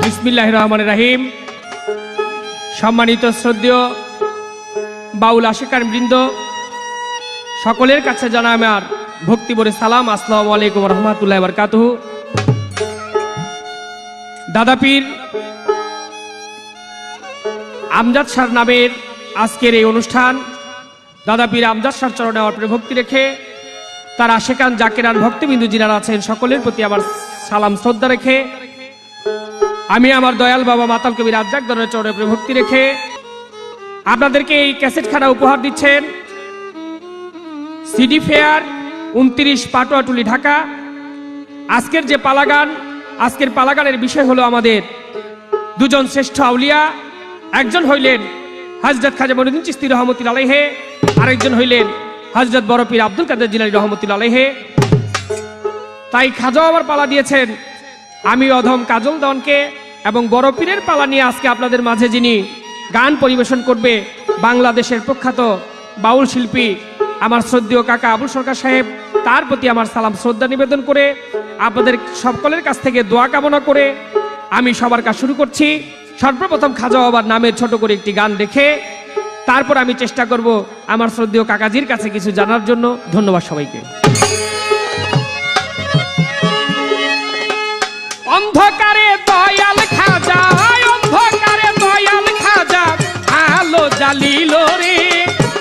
বিসমিল্লাহির রহমানির রহিম। সম্মানিত শ্রদ্ধেয় বাউল আশিকান বৃন্দ, সকলের কাছে জানাই আমার ভক্তিভরে সালাম। আসসালামু আলাইকুম রহমতুল্লাহি ওয়া বারাকাতুহু। দাদাপীর আমজাদ শাহর নামের আজকের এই অনুষ্ঠান, দাদাপীর আমজাদ শাহর চরণে আমার প্রিয় ভক্তি রেখে তার আশিকান জাকিরান ভক্তবিন্দু যিনারা আছেন সকলের প্রতি আমার সালাম শ্রদ্ধা রেখে আমি আমার দয়াল বাবা মাতাল কবি রাজ্জাক দরবারের চরণে প্রিয় ভক্তি রেখে আপনাদেরকে এই ক্যাসেটখানা উপহার দিচ্ছেন সিডি ফেয়ার 29 পাটুয়াটুলি ঢাকা। আজকের যে পালাগান, আজকের পালাগানের বিষয় হলো আমাদের দুজন শ্রেষ্ঠ আউলিয়া। একজন হইলেন হযরত খাজা মঈনুদ্দিন চিশতি রহমতুল্লাহ আলাইহি, আরেকজন হইলেন হযরত বড় পীর আব্দুল কাদের জিলানী রহমতুল্লাহ আলাইহি। তাই খাজা বাবার পালা দিয়েছেন আমি অধম কাজল দনকে, এবং বড় পীরের পালা নিয়ে আজকে আপনাদের মাঝে যিনি গান পরিবেশন করবে বাংলাদেশের প্রখ্যাত বাউল শিল্পী আমার শ্রদ্ধেয় কাকা আবুল সরকার সাহেব, তার প্রতি আমার সালাম শ্রদ্ধা নিবেদন করে আপনাদের সকলের কাছ থেকে দোয়া কামনা করে আমি সবার কাজ শুরু করছি। সর্বপ্রথম খাজা বাবার নামের ছোট করে একটি গান দেখে তারপর আমি চেষ্টা করব আমার শ্রদ্ধেয় কাকাজির কাছে কিছু জানার জন্য। ধন্যবাদ সবাইকে। অন্ধকারে দয়াল খাজা, অন্ধকারে দয়াল খাজা আলো জ্বালিল রে,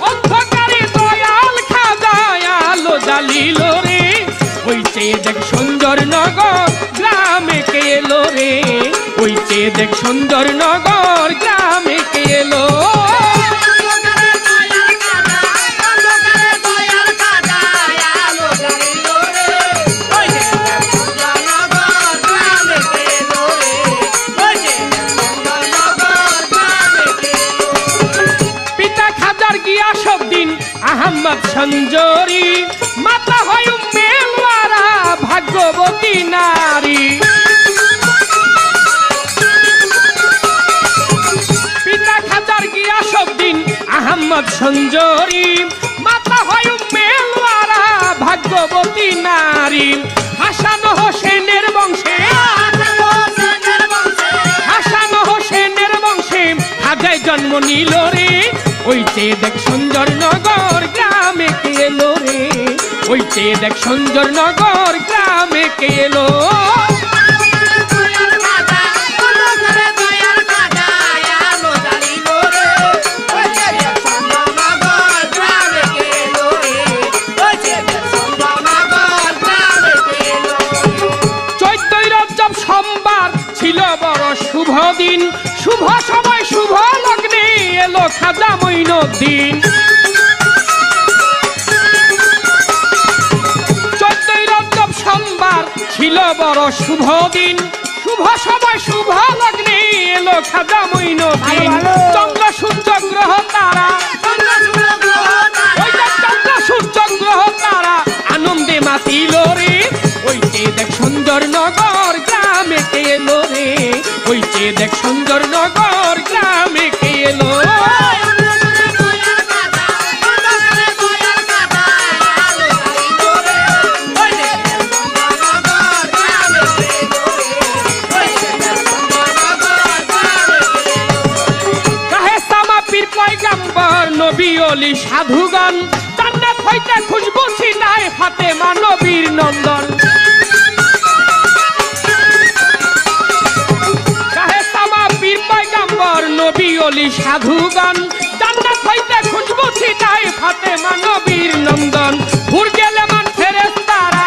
অন্ধকারে দয়াল খাজা আলো জ্বালিল রে, ওইছে দেখ সুন্দর নগর গ্রামে কে এলো রে, ওইছে দেখ সুন্দর নগর গ্রামে কে এলো। আহমদ সঞ্জরি মাতা হয় মেলওয়ারা ভাগ্যবতী নারী, পিতা খাজার গিয়াসউদ্দিন আহমদ সঞ্জরি মাতা হয় মেলওয়ারা ভাগ্যবতী নারী, হাসান হোসেনের বংশে, হাসান হোসেনের বংশে খাজায় জন্ম নিল রে, ওইতে দেখ সুন্দর নগর গ্রামে কে এলো রে, ওইতে দেখ সুন্দর নগর গ্রামে কে এলো। চৈত্রই রজব সোমবার ছিল বড় শুভ দিন, শুভ সময় শুভ লগ্নে এলো খাজা মঈনুদ্দিন। চৈত্রই রজব সোমবার ছিল বড় শুভ দিন, শুভ সময় শুভ লগ্নে এলো খাজা মঈনুদ্দিন। চন্দ্র সূর্য গ্রহ তারা, চন্দ্র সূর্য গ্রহ তারা আনন্দে মাতিল রে, ওইতে দেখ সুন্দর নগর গ্রামে কে এলো রে, ওইতে দেখ সুন্দর নগর গ্রামে কে এলো। নবী ওলি সাধুগণ জান্নাত হইতে খুশবু ছিনায় ফাতেমা নবীর নন্দন, কাহে সামা পীর পয়গম্বর নবী ওলি সাধুগণ জান্নাত হইতে খুশবু ছিনায় ফাতেমা নবীর নন্দন। হুর গেলে মান ফেরেশতারা,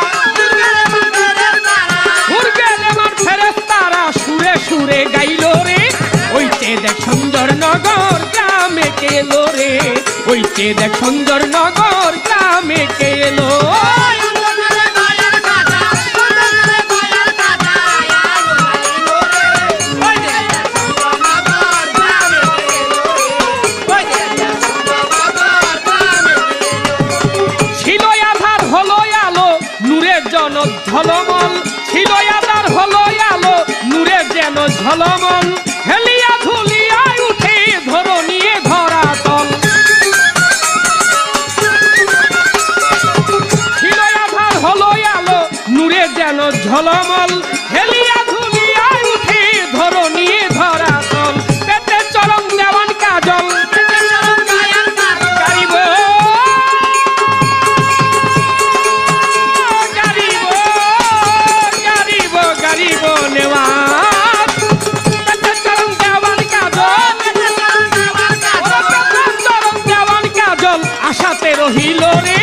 হুর গেলে মান ফেরেশতারা সুরে সুরে গাইল রে, ওইতে দেখ সুন্দর নগর গ্রামে কে এলো রে, ওইতে দেখ সুন্দর নগর গ্রামে কে এলো। ছিল আধার হলো আলো নূরের জন ঝলমল, ছিল আধার হলো আলো নূরের যেন ঝলমল, হেলিয়া ধুলিয়া উঠে ধরো নিয়ে ধরাতল, ছিল নেওয়াজ চরণ দেওয়ান কাজল চরণ দেওয়ান কাজল আশাতে রহিল রে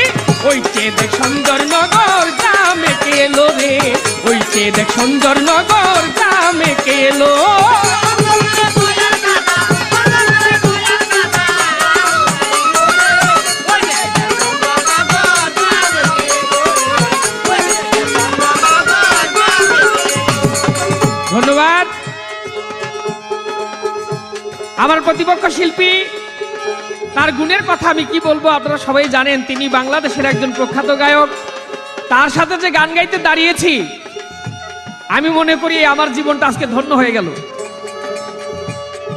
ওই চে দেখ সুন্দর নগর গ্রামে কেলো রে ওই চে দেখ সুন্দর নগর গ্রামে কেলো ধন্যবাদ। আমার প্রতিপক্ষ শিল্পী তার গুণের কথা আমি কি বলবো, আপনারা সবাই জানেন তিনি বাংলাদেশের একজন প্রখ্যাত গায়ক। তার সাথে যে গান গাইতে দাঁড়িয়েছি আমি মনে করি আমার জীবনটা আজকে ধন্য হয়ে গেল।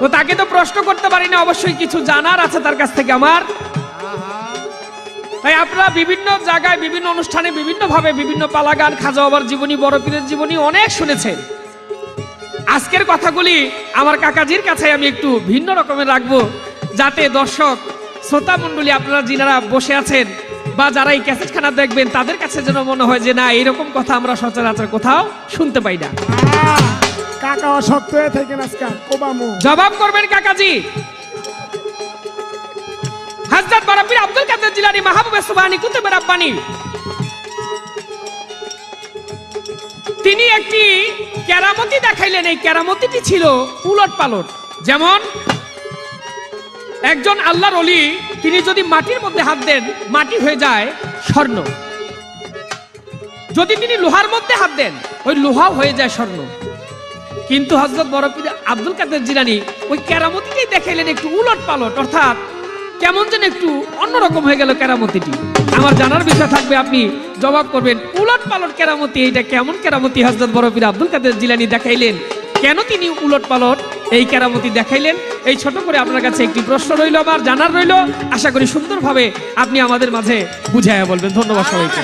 তো তাকে তো প্রশ্ন করতে পারি না, অবশ্যই কিছু জানার আছে তার কাছ থেকে আমার। তাই আপনারা বিভিন্ন জায়গায় বিভিন্ন অনুষ্ঠানে বিভিন্ন ভাবে বিভিন্ন পালা গান, খাজা বাবার জীবনী, বড় পীরের জীবনী অনেক শুনেছেন। আজকের কথাগুলি আমার কাকাজির কাছে আমি একটু ভিন্ন রকমের রাখবো, যাতে দর্শক শ্রোতা মণ্ডলী আপনারা যিনারা বসে আছেন বা যারা এই ক্যাসেটখানা দেখবেন তাদের কাছে যেন মনে হয় যে না এরকম কথা আমরা সচরাচর কোথাও শুনতে পাই না। কাকা অসত্য হয়ে থাকেন আজকাল কোবামু জবাব করবেন কাকাজি। হযরত বড় পীর আব্দুল কাদের জিলানী মাহবুবে সুবহানী কুতুবে রাব্বানী তিনি একটি কেরামতি দেখাইলেন। এই কেরামতিটি ছিল উলট পালট। যেমন একজন আল্লাহর ওলি তিনি যদি মাটির মধ্যে হাত দেন মাটি হয়ে যায় স্বর্ণ, যদি তিনি লোহার মধ্যে হাত দেন ওই লোহা হয়ে যায় স্বর্ণ। কিন্তু হযরত বড় পীর আব্দুল কাদের জিলানী ওই কেরামতিটাই দেখাইলেন একটু উলট পালট, অর্থাৎ কেমন যেন একটু অন্যরকম হয়ে গেল কেরামতিটি। আমার জানার বিষয় থাকবে, আপনি জবাব করবেন উলট পালট কেরামতি এইটা কেমন কেরামতি হযরত বড় পীর আব্দুল কাদের জিলানী দেখাইলেন, কেন তিনি উলট পালট এই কেরামতি দেখাইলেন। এই ছোট করে আপনার কাছে একটি প্রশ্ন রইল, আমার জানার রইল, আশা করি সুন্দরভাবে আপনি আমাদের মাঝে বুঝাইয়া বলবেন। ধন্যবাদ সবাইকে।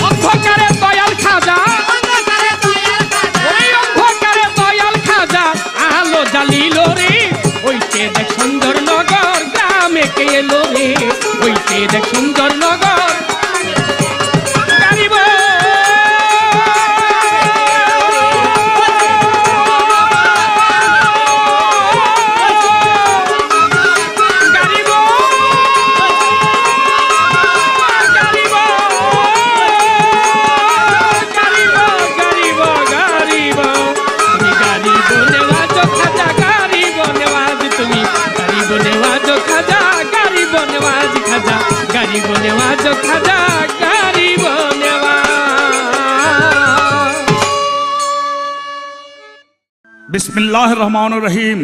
অন্ধকারে দয়াল খাজা, ওই অন্ধকারে দয়াল খাজা আলো জ্বালিল রে ওই চে দেখ সুন্দর নগর গ্রামে কে এলো রে ওই চে দেখ সুন্দর নগর গারিব বিসমিল্লাহির রহমানির রহিম।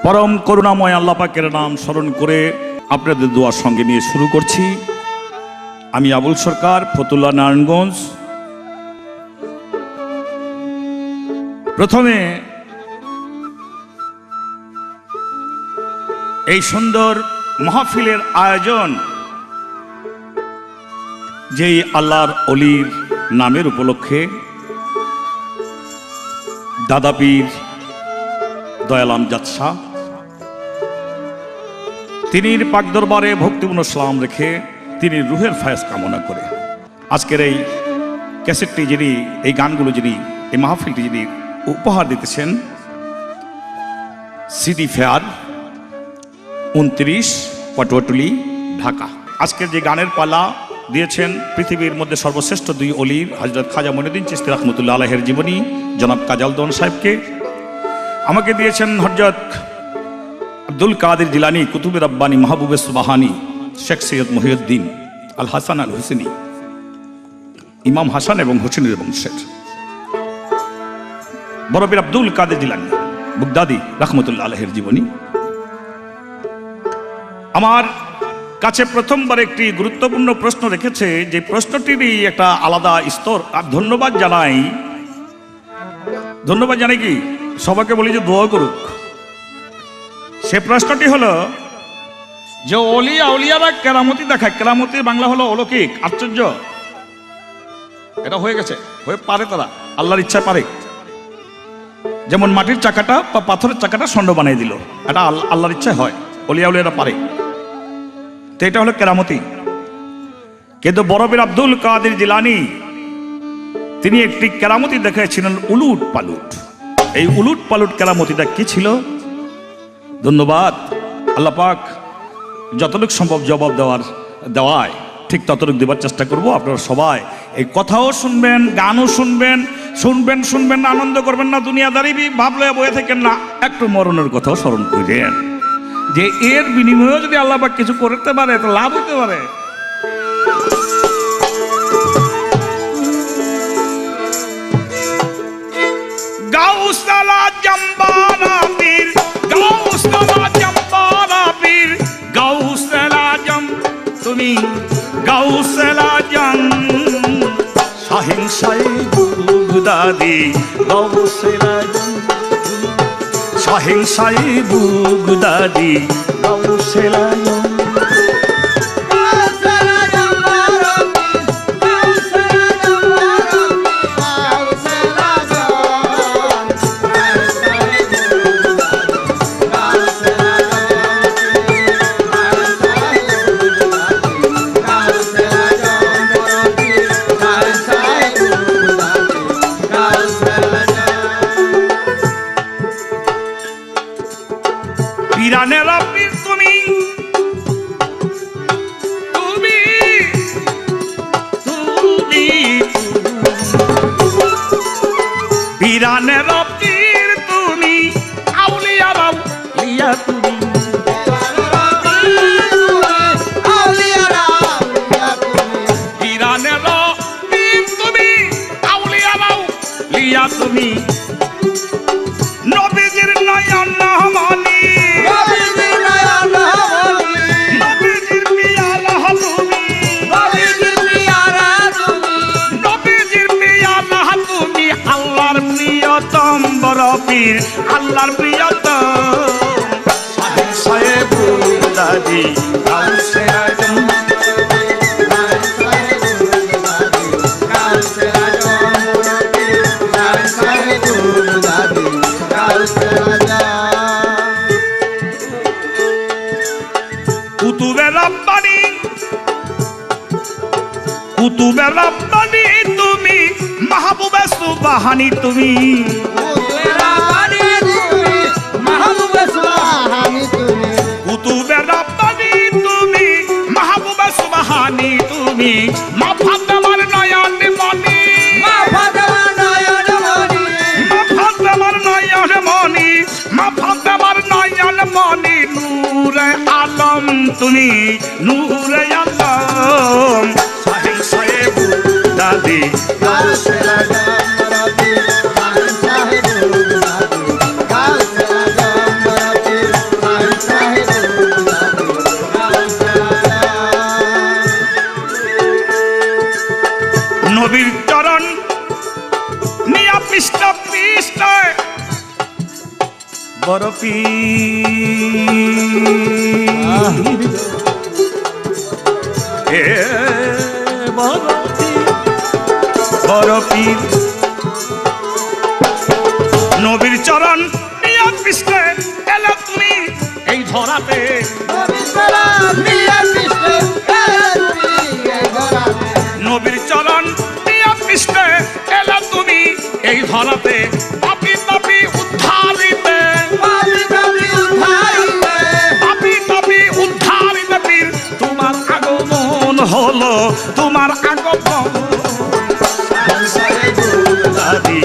পরম করুণাময় আল্লাহ পাকের নাম স্মরণ করে আপনাদের দোয়ার সঙ্গে নিয়ে শুরু করছি। আমি আবুল সরকার, ফতুল্লাহ, নারায়ণগঞ্জ। প্রথমে এই সুন্দর মাহফিলের আয়োজন যেই আল্লাহর অলির নামের উপলক্ষে দাদা পীর দয়াল আমজাদ শাহ তিনি পাক দরবারে ভক্তিপূর্ণ সালাম রেখে তিনি রুহের ফায়েজ কামনা করে আজকের এই ক্যাসেটটি যিনি, এই গানগুলো যিনি, এই মাহফিলটি যিনি উপহার দিতেছেন, সিডি ফেয়ার 29 পটুয়াটুলি, ঢাকা। আজকের যে গানের পালা দিয়েছেন পৃথিবীর মধ্যে সর্বশ্রেষ্ঠ দুই অলির হযরত খাজা মঈনুদ্দিন চিশতি রাহমাতুল্লাহ আলাইহির জীবনী, জনাব কাজাল দোন সাহেবকে। আমাকে দিয়েছেন হযরত আব্দুল কাদের জিলানী কুতুবে রাব্বানী মাহবুবে সুবহানী, শেখ সৈয়দ মহিউদ্দিন আল হাসান আল হুসেনি, ইমাম হাসান এবং হুসেনের বংশের বড় পীর আব্দুল কাদের জিলানী বাগদাদী রাহমাতুল্লাহ আলাইহির জীবনী। আমার কাছে প্রথমবার একটি গুরুত্বপূর্ণ প্রশ্ন রেখেছে, যে প্রশ্নটিরই একটা আলাদা স্তর। আর ধন্যবাদ জানাই কি সবাইকে বলি যে দোয়া করুক। সে প্রশ্নটি হলো যে অলিয়া আউলিয়ারা কেরামতি দেখায়, কেরামতির বাংলা হলো অলৌকিক, আশ্চর্য। এটা হয়ে গেছে, হয়ে পারে, তারা আল্লাহর ইচ্ছা পারে। যেমন মাটির চাকাটা বা পাথরের চাকাটা স্বর্ণ বানিয়ে দিল, এটা আল্লাহর ইচ্ছা হয়, অলিয়া আউলিয়ারা পারে। তো এটা হলো কেরামতি। কিন্তু বড় পীর আব্দুল কাদের জিলানী তিনি একটি কেরামতি দেখাইছিলেন উলুট পালুট। এই উলুট পালুট কেরামতিটা কি ছিল? ধন্যবাদ আল্লাহ পাক, যতটুকু সম্ভব জবাব দেওয়ায় ঠিক ততটুকু দেওয়ার চেষ্টা করব। আপনারা সবাই এই কথাও শুনবেন, গানও শুনবেন, আনন্দ করবেন না, দুনিয়াদারি ভাবলে বয়ে থাকেন না, একটু মরণের কথাও স্মরণ করেন যে এর বিনিময়েও যদি আল্লাহ পাক কিছু করতে পারে তো লাভ হতে পারে। গাউসালা জম্বারা পীর, গাউসালা জম্বারা পীর, গাউসালা জম তুমি গাউসালা জম সহিংসাই বুগদাদি গাউসালা জম সহিংসাই বুগদাদি গাউসালা জম পীরানেরা পীর তুমি তুমি তুমি পীরানেরা পীর তুমি আউলিয়ারা আউলিয়া তুমি পীরানেরা পীর তুমি আউলিয়ারা আউলিয়া তুমি নবীজির নয়ন মনি পীর আল্লাহর প্রিয়তম সাহেব দাদি কুতুবে রব্বানি, কুতুবে রব্বানি তুমি মাহবুবে সুবহানি তুমি কুতুবে রব্বানি তুমি মাহবুবে সুবহানি তুমি মাফাত আমার নয়ন মনি মাফাত আমার নয়ন মনি মাফাত আমার নয়ন মনি মাফাত আমার নয়ন মনি নূরে আলম তুমি নূরে আলম সাহেব দাদি নবীর চরণ নিয়া পৃষ্ঠ পৃষ্ঠ বড় বড় পীর নবীর চরণ নিয়া পৃষ্ঠ এলে তুমি এই ধরাতে নবীর চরণ নিয়া পৃষ্ঠ এলে তুমি এই ধরাতে পাপি পাপি উদ্ধারিতে পাপি পাপি উদ্ধারিতে পীর তোমার আগমন হলো তোমার আগমন দাদি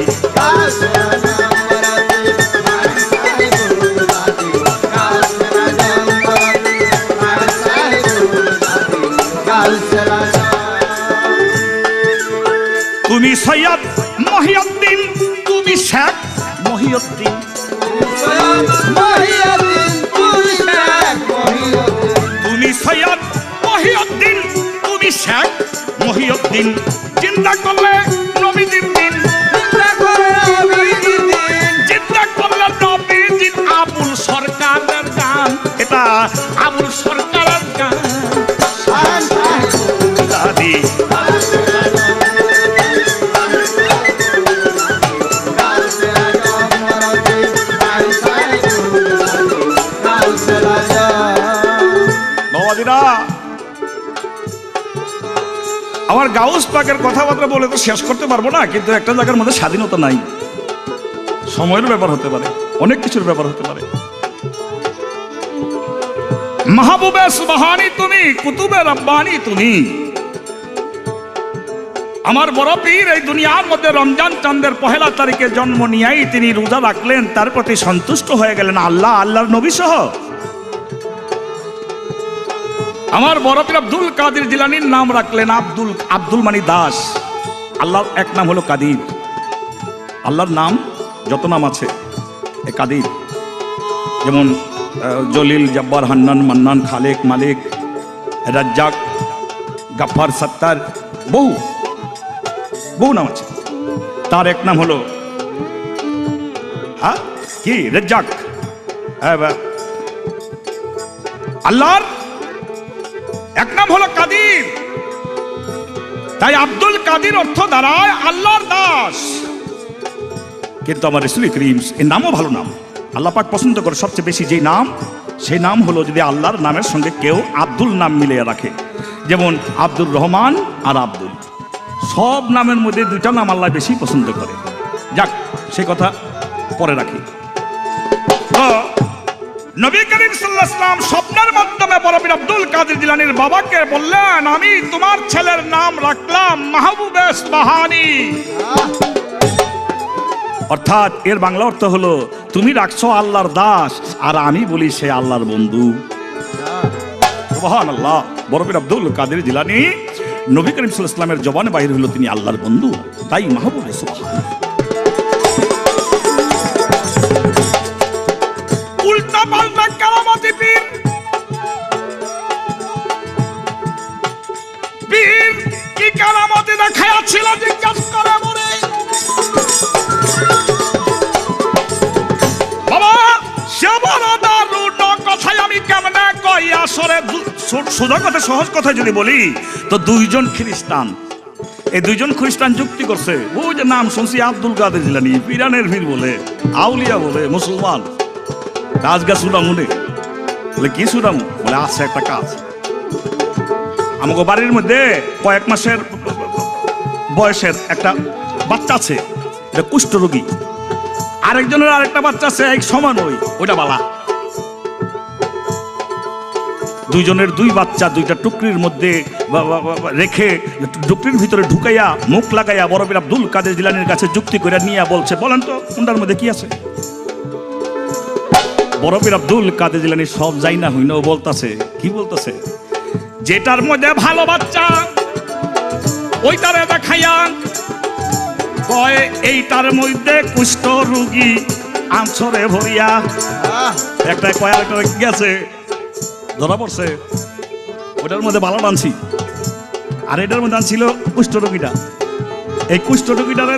তুমি সৈয়দ মহিউদ্দিন তুমি শেখ মহিউদ্দিন তুমি সৈয়দ মহিউদ্দিন তুমি শেখ মহিউদ্দিন চিন্তা করলে নবীজির দিন চিন্তা করলে নবীজির আবুল সরকারের গান এটা আবুল সরকারের গান দাদি আমার গাউস পাকের কথাবার্তা বলে তো শেষ করতে পারবো না, কিন্তু একটা জায়গার মধ্যে স্বাধীনতা নাই। সময়ের ব্যাপার হতে পারে, অনেক কিছুর ব্যাপার হতে পারে। মাহবুবে সুবহানি তুমি, কুতুবে রব্বানি তুমি। আমার বড় পীর এই দুনিয়ার মধ্যে রমজান চাঁদের পহেলা তারিখে জন্ম নিয়েই তিনি রোজা রাখলেন, তার প্রতি সন্তুষ্ট হয়ে গেলেন আল্লাহ, আল্লাহর নবী সহ। আমার বড় পীর আব্দুল কাদের জিলানীর নাম রাখলেন আব্দুল মানি দাস। আল্লাহর এক নাম হলো কাদির। আল্লাহর নাম যত নাম আছে এ কাদির, যেমন জলিল, জব্বার, হান্নান, মান্নান, খালেক, মালিক, রাজ্জাক, গাফফার, সত্তার, বহু নাম আছে। তার এক নাম হলো কি রাজ্জাক। আল্লাহর এক নাম হলো কাদির, তাই আব্দুল কাদির অর্থ দাঁড়ায় আল্লাহর দাস। কিন্তু আমার রাসূল করিম এর নামও ভালো নাম, আল্লাহ পাক পছন্দ করে সবচেয়ে বেশি যেই নাম, সেই নাম হলো যদি আল্লাহর নামের সঙ্গে কেউ আব্দুল নাম মিলিয়ে রাখে। যেমন আব্দুর রহমান আর আব্দুল, সব নামের মধ্যে দুইটা নাম আল্লাহ বেশি পছন্দ করে। যাক, সেই কথা পরে রাখি। তো নবী করিম সাল্লাল্লাহু আলাইহি ওয়াসাল্লাম স্বপ্নের মাধ্যমে বড় পীর আব্দুল কাদের জিলানীর বাবাকে বললেন, আমি তোমার ছেলের নাম রাখলাম মাহবুবে সুবহানি। অর্থাৎ এর বাংলা অর্থ হলো তুমি রাখছো আল্লাহর দাস, আর আমি বলি সে আল্লাহর বন্ধু। সুবহানাল্লাহ। বড় পীর আব্দুল কাদের জিলানী নবী করিম সাল্লাল্লাহু আলাইহি ওয়াসাল্লামের জবানে বাইরে হলো তিনি আল্লাহর বন্ধু, তাই মাহবুবে সুবহানি। উল্টা পাল্টা কারামতি পীর, পীর কি কারামতি দেখাইয়াছিল জিজ্ঞাসা করে মরে। বাবা সে বড় দারুণ কথাই আমি কেমনে কই, আসরে সোজা কথা সহজ কথা যদি বলি তো দুইজন খ্রিস্টান, এই দুইজন খ্রিস্টান যুক্তি করছে, ওই যে নাম শুনছি আব্দুল কাদের জিলানী, পীরানের পীর বলে, আউলিয়া বলে, মুসলমান, কাজ গা সুরামুনে বলে কি সুরামু বলে আছে একটা কাজ। আমাকে বাড়ির মধ্যে কয়েক মাসের বয়সের একটা বাচ্চা আছে, এটা কুষ্ঠরোগী। আরেকজনের আরেকটা বাচ্চা আছে এক সমান, ওইটা বালা। দুইজনের দুই বাচ্চা দুইটা টুকরির মধ্যে রেখে টুকরির ভিতরে ঢুকাইয়া মুখ লাগাইয়া বড় পীর আব্দুল কাদের জিলানীর কাছে যুক্তি করে নিয়ে বলছে, বলেন তো কোনটার মধ্যে কি আছে। বড় পীর আব্দুল কাদের জিলানী সব যাই না হই না বলতাছে, কি বলতাছে, যেটার মধ্যে ভালো বাচ্চা ওইটারে দেখাইয়া কয় এইটার মধ্যে কুষ্ঠ রোগী আঁচড়ে ভরিয়া। একটা কয় আরেকটা গেছে ধরা পড়ছে, ওটার মধ্যে ভালো আনছি, আর এটার মধ্যে আনছিল কুষ্ঠ রোগীটা। এই কুষ্ঠ রোগীটারে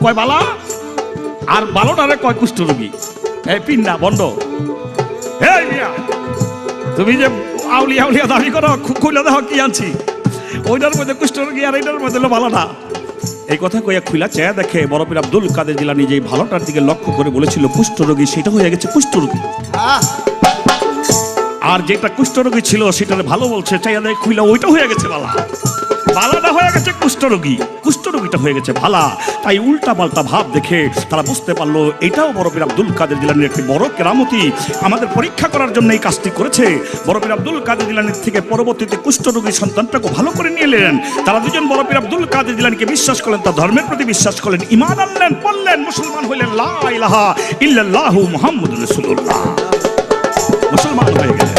কয় বালা, আর ভালোটারে কয় কুষ্ঠ রোগী। এই পিন্না বন্ধ, এই মিয়া তুমি যে আউলিয়া আউলিয়া দাবি করো, খুলে দেখো কি আনছি, ওইটার মধ্যে কুষ্ঠরোগী আর এইটার মধ্যে হলো ভালোটা। এই কথা কইয়া খুলা চেয়ে দেখে বড় পীর আব্দুল কাদের জিলানী যে ভালোটার দিকে লক্ষ্য করে বলেছিল কুষ্ঠরোগী, সেটা হয়ে গেছে কুষ্ঠরোগী। আর যেটা কুষ্ঠরোগী ছিল সেটারে ভালো বলছে, চাইয়া দেখে খুলা ওইটা হয়ে গেছে ভালা, ভালাটা হয়ে গেছে কুষ্ঠরোগী, কুষ্ঠরোগীটা হয়ে গেছে ভালা। তাই উল্টা পাল্টা ভাব দেখে তারা বুঝতে পারলো এটাও বড় পীর আব্দুল কাদের জিলানীর একটি বড় কেরামতি, আমাদের পরীক্ষা করার জন্য এই কাজটি করেছে। বড় পীর আব্দুল কাদের জিলানীর থেকে পরবর্তীতে কুষ্ঠরোগীর সন্তানটাকে ভালো করে নিয়ে এলেন। তারা দুজন বড় পীর আব্দুল কাদের জিলানীকে বিশ্বাস করলেন, তার ধর্মের প্রতি বিশ্বাস করলেন, ঈমান আনলেন, পড়লেন, মুসলমান হইলেন, লা ইলাহা ইল্লাল্লাহু মুহাম্মাদুর রাসূলুল্লাহ, মুসলমান হয়ে গেলেন।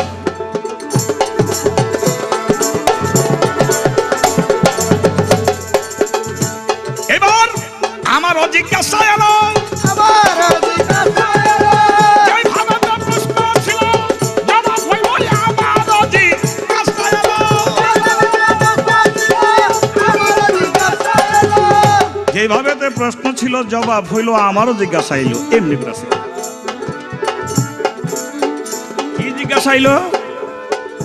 আমারও জিজ্ঞাসা এলো, প্রশ্ন ছিল জবাব হইল, আমারও জিজ্ঞাসা এলো। যেভাবে প্রশ্ন ছিল জবাব হইল আমারও জিজ্ঞাসা এলো, এমনি প্রশ্ন কি জিজ্ঞাসা এলো।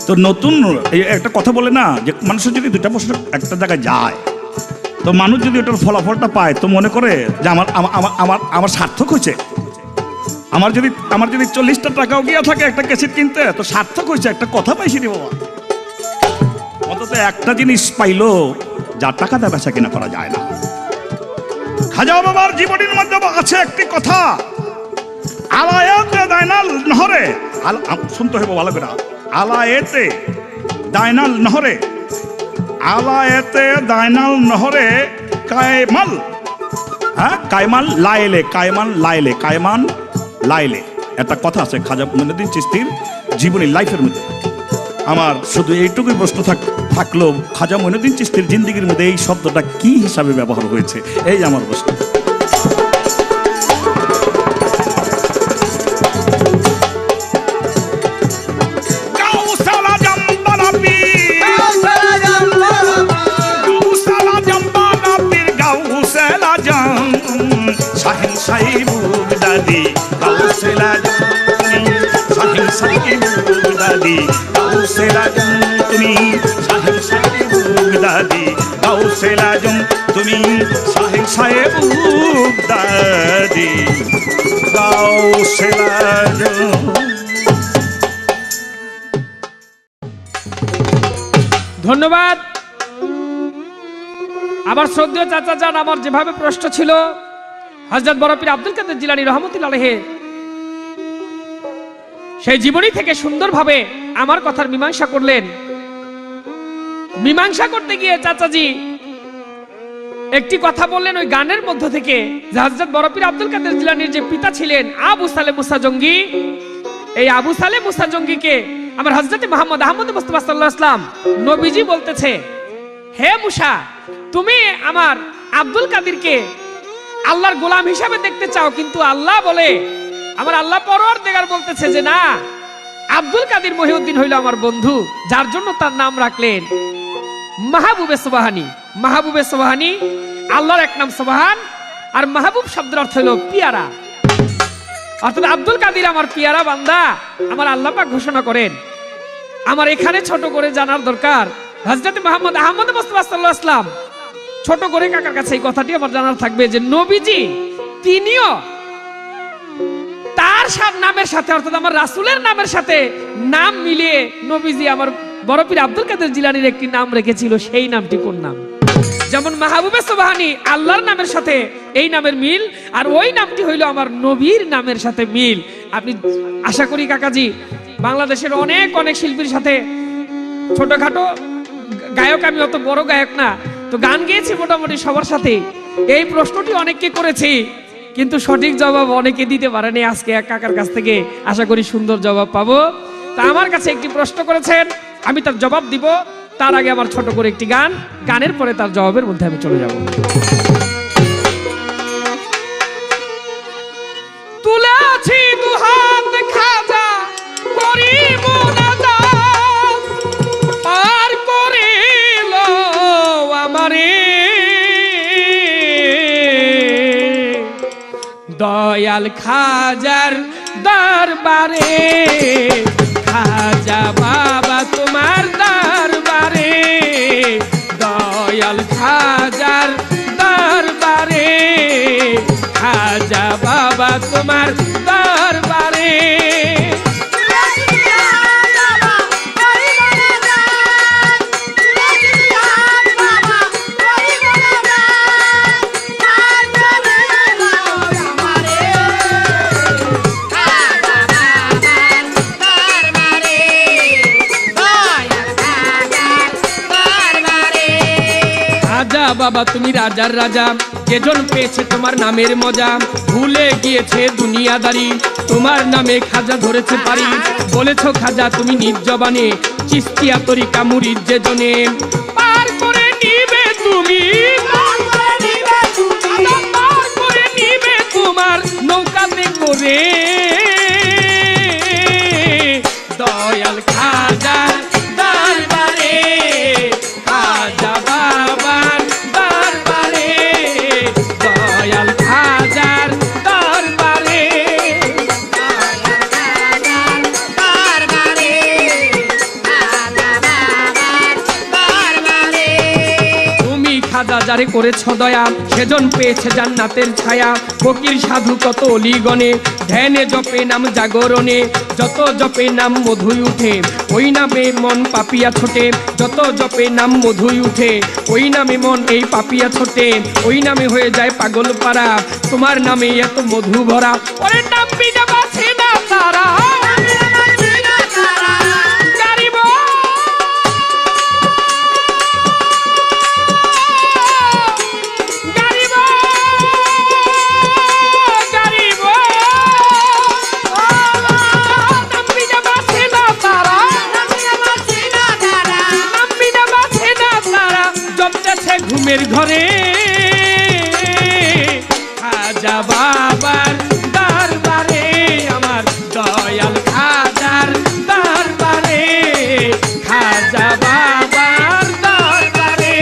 তো নতুন একটা কথা বলে না যে মানুষের যদি দুটা প্রশ্ন একটা জায়গায় যায়, তো মানুষ যদি ওটার ফলাফলটা পায় তো মনে করে যে আমার আমার আমার আমার সার্থক হয়েছে। আমার যদি 40টা টাকাও গিয়া থাকে একটা ক্যাসেট কিনতে, তো সার্থক হয়েছে, একটা কথা পাইছি রে বাবা। অন্তত একটা জিনিস পাইলো যা টাকা দিয়ে বেচা কিনা করা যায় না। খাজা বাবার জীবনীর মধ্যে আছে একটি কথা, আলায়েতে দাইনাল নহরে, শুনতে হবে ভালো করে, আলায়েতে দাইনাল নহরে, আলায়েতে দাইনাল নহরে কায়মাল, হ্যাঁ কায়মাল লাইলে, কায়মান লাইলে, কায়মান লাইলে, একটা কথা আছে খাজা মঈনুদ্দিন চিশতির জীবনী লাইফের মধ্যে। আমার শুধু এইটুকুই প্রশ্ন থাকলো, খাজা মঈনুদ্দিন চিশতির জিন্দেগির মধ্যে এই শব্দটা কি হিসাবে ব্যবহার হয়েছে, এই আমার প্রশ্ন। শাহিন সাহেব দাদি গাউসেলা শাহিন সাহেব দাদি গাউসেলা তুমি, শাহিন সাহেব দাদি গাউসেলা তুমি, শাহিন সাহেব দাদি গাউসেলা। ধন্যবাদ। আমার শ্রদ্ধেয় চাচা যান, আমার যেভাবে প্রশ্ন ছিল হযরত বড় পীর আব্দুল কাদের জিলানী রহমতুল্লাহ আলাইহি সেই জীবনী থেকে সুন্দরভাবে আমার কথার মীমাংসা করলেন। মীমাংসা করতে গিয়ে চাচাজি একটি কথা বললেন ওই গানের মধ্য থেকে, যে হযরত বড় পীর আব্দুল কাদের জিলানীর যে পিতা ছিলেন আবু সালেহ মুসা জঙ্গি, এই আবু সালেহ মুসা জঙ্গিকে আমার হযরত মুহাম্মদ আহমদ মুস্তাফা সাল্লাল্লাহু আলাইহি ওয়াসাল্লাম নবীজি বলতেছে, হে মুসা, তুমি আমার আব্দুল কাদেরকে আল্লাহর গোলাম হিসাবে দেখতে চাও, কিন্তু আল্লাহ বলে, আমার আল্লাহ পরওয়ারদিগার বলতেছে যে না, আব্দুল কাদের মহিউদ্দিন হইল আমার বন্ধু, যার জন্য তার নাম রাখলেন মাহবুবে সুবহানী। মাহবুবে সুবহানী আল্লাহর এক নাম সুবহান, আর মাহবুব শব্দের অর্থ হলো পিয়ারা, অর্থাৎ আব্দুল কাদের আমার পিয়ারা বান্দা, আমার আল্লাহ পাক ঘোষণা করেন। আমার এখানে ছোট করে জানার দরকার, হযরত মুহাম্মদ আহমদ মুস্তাফা সাল্লাল্লাহু আলাইহি ওয়াসাল্লাম, ছোট করে কাকার কাছে এই কথাটি আমার জানার থাকবে যে নবীজি তিনিও তার নামের সাথে, অর্থাৎ আমার রাসূলের নামের সাথে নাম মিলিয়ে নবীজি আমার বড় পীর আব্দুল কাদের জিলানীর একটি নাম রেখেছিল। সেই নামটি কোন নাম? যেমন মাহবুবে সুবহানী আল্লাহর নামের সাথে এই নামের মিল, আর ওই নামটি হইল আমার নবীর নামের সাথে মিল। আপনি আশা করি কাকাজি বাংলাদেশের অনেক অনেক শিল্পীর সাথে, ছোটখাটো গায়ক, আমি অত বড় গায়ক না, তো গান গেয়েছি মোটামুটি সবার সাথে। এই প্রশ্নটি অনেককে করেছি, কিন্তু সঠিক জবাব অনেকে দিতে পারেনি। আজকে এক কাকার কাছ থেকে আশা করি সুন্দর জবাব পাবো। তা আমার কাছে একটি প্রশ্ন করেছেন, আমি তার জবাব দিব। তার আগে আমার ছোট করে একটি গান, গানের পরে তার জবাবের মধ্যে আমি চলে যাব। তুলে আছি দুহাত খাজা করি মুনাজাত, পার করিল আমারে দয়াল খাজার দরবারে, খাজা বাবা তোমার দরবারে, দয়াল খাজার দরবারে, খাজা বাবা তোমার দরবারে। বাবা তুমি রাজার রাজা, যেজন পেয়েছে তোমার নামের মজা, ভুলে গিয়েছে দুনিয়াদারি, তোমার নামে খাজা ধরেছে পারি। বলেছো খাজা তুমি নিজ জবানে, চিস্তিয়া তরিকা মুরিদ যেজনে, পার করে নিবে তুমি, পার করে নিবে তোমার নৌকাতে করে, দয়াল খাজা দরবারে, খাজা বাবার দরবারে, দয়াল খাজার দরবারে, তুমি খাজা যারে করেছ দয়া সেজন পেয়েছে জান্নাতের ছায়া। ফকির সাধু কত অলিগণে ধ্যানে জপে নাম জাগরণে, যত জপে নাম মধুই উঠে ওই নামে মন পাপিয়া ছোটে। যত জপে নাম মধুই উঠে ওই নামে মন এই পাপিয়া ছোটে, ওই নামে হয়ে যায় পাগল পারা তোমার নামে এত মধু ভরা। ওরে নাম বিনা বাঁচে না তারা গারিব গারিব গারিব নাম বিনা বাঁচে না তারা নাম বিনা বাঁচে না তারা জমতেছে ঘুমের ঘরে খাজা বাবার দরবারে আমার দয়াল খাজার দরবারে খাজা বাবার দরবারে।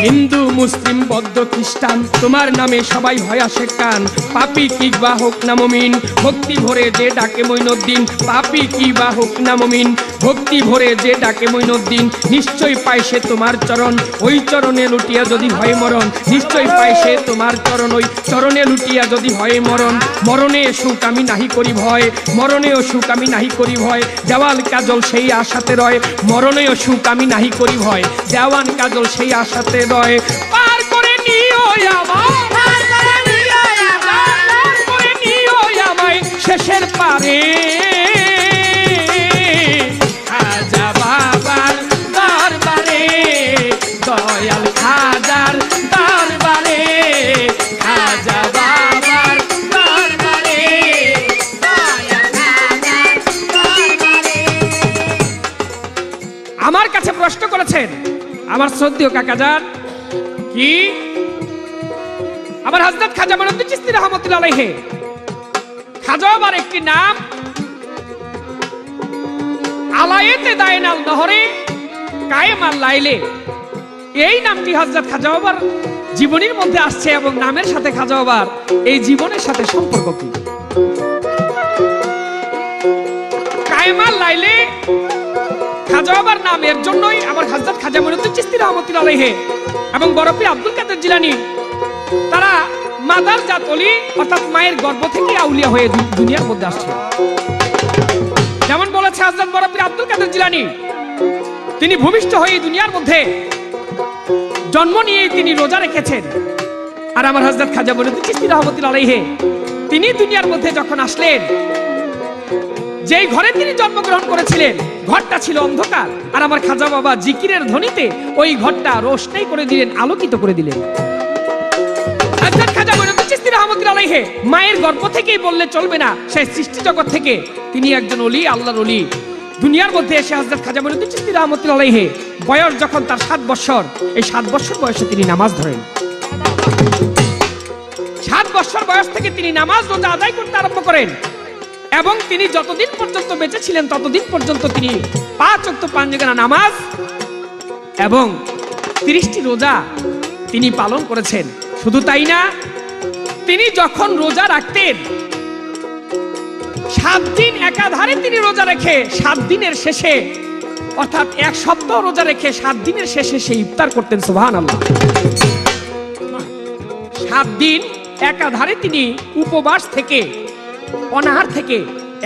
হিন্দু মুসলিম বৌদ্ধ খ্রিস্টান তোমার নামে সবাই হয় আসে কান। পাপি কি বা হোক না মুমিন ভক্তি ভরে যে ডাকে মঈনুদ্দিন, পাপি কি বা হোক না মুমিন ভক্তি ভরে যে ডাকে মঈনুদ্দিন। নিশ্চয় পায় সে তোমার চরণ ওই চরণে লুটিয়া যদি হয় মরণ, নিশ্চয় পায় সে তোমার চরণ ওই চরণে লুটিয়া যদি হয় মরণ। মরণে সুখ আমি নাহি করি ভয়, মরণেও সুখ আমি নাহি করি ভয়, দেওয়াল কাজল সেই আশাতে রয়। মরণেও সুখ আমি নাহি করি ভয়, দেওয়ান কাজল সেই আশাতে রয়। পার করে নিও আমায়, পার করে নিও আমায় শেষের পারে খাজা বাবার দরবারে দয়াল খাজার দরবারে খাজা বাবার দরবারে দয়াল খাজার দরবারে। আমার কাছে প্রশ্ন করেছেন আমার শ্রদ্ধেয় কাকাজান কি আমার হযরত খাজা মঈনুদ্দিন চিশতি রাহমাতুল্লাহ আলাইহি। খাজা বাবার একটি নাম আলায়েতে দায়নাল নহরে কায়েমাল লাইলে, এই নামটি হযরত খাজা বাবার জীবনীর মধ্যে আসছে এবং নামের সাথে খাজা বাবার এই জীবনের সাথে সম্পর্ক কি? কায়েমাল লাইলে খাজা বাবার নাম এর জন্যই আমার হযরত খাজা মঈনুদ্দিন চিশতি রাহমাতুল্লাহ আলাইহি এবং বড় পীর আব্দুল কাদের জিলানী তারা মাদার জাত ওলি অর্থাৎ মায়ের গর্ভ থেকে আউলিয়া হয়ে দুনিয়ার মধ্যে আসছে। যেমন বলেছে হযরত বড় পীর আব্দুল কাদের জিলানী, তিনি ভূমিষ্ঠ হয়ে দুনিয়ার মধ্যে জন্ম নিয়ে তিনি রোজা রেখেছেন। আর আমার হযরত খাজা মঈনুদ্দিন চিশতি রাহমাতুল্লাহ আলাইহি তিনি দুনিয়ার মধ্যে যখন আসলেন, যেই ঘরে তিনি জন্মগ্রহণ করেছিলেন ঘরটা ছিল অন্ধকার, আর আমার খাজা বাবা জিকিরের ধ্বনিতে ওই ঘরটা রোশনাই করে দিলেন, আলোকিত করে দিলেন। হযরত খাজা মঈনুদ্দিন চিশতি রাহমাতুল্লাহ আলাইহি মায়ের গর্ভ থেকেই বললে চলবে না, সেই সৃষ্টি জগৎ থেকে তিনি একজন ওলি, আল্লাহর ওলি। দুনিয়ার মধ্যে এসে হযরত খাজা মঈনুদ্দিন চিশতি রাহমাতুল্লাহ আলাইহি বয়স যখন তার 7 বছর, এই 7 বছর বয়সে তিনি নামাজ ধরেন। 7 বছর বয়স থেকে তিনি নামাজ রোজা আদায় করতে আরম্ভ করেন এবং তিনি যতদিন পর্যন্ত বেঁচে ছিলেন ততদিন পর্যন্ত তিনি 5 ওয়াক্ত 5 জায়গা নামাজ এবং 30টি রোজা তিনি পালন করেছেন। শুধু তাই না, তিনি যখন রোজা রাখতেন 7 দিন একাধারে তিনি রোজা রেখে 7 দিনের শেষে অর্থাৎ 1 সপ্তাহ রোজা রেখে 7 দিনের শেষে সেই ইফতার করতেন। সুবহানাল্লাহ। 7 দিন একাধারে তিনি উপবাস থেকে অনাহার থেকে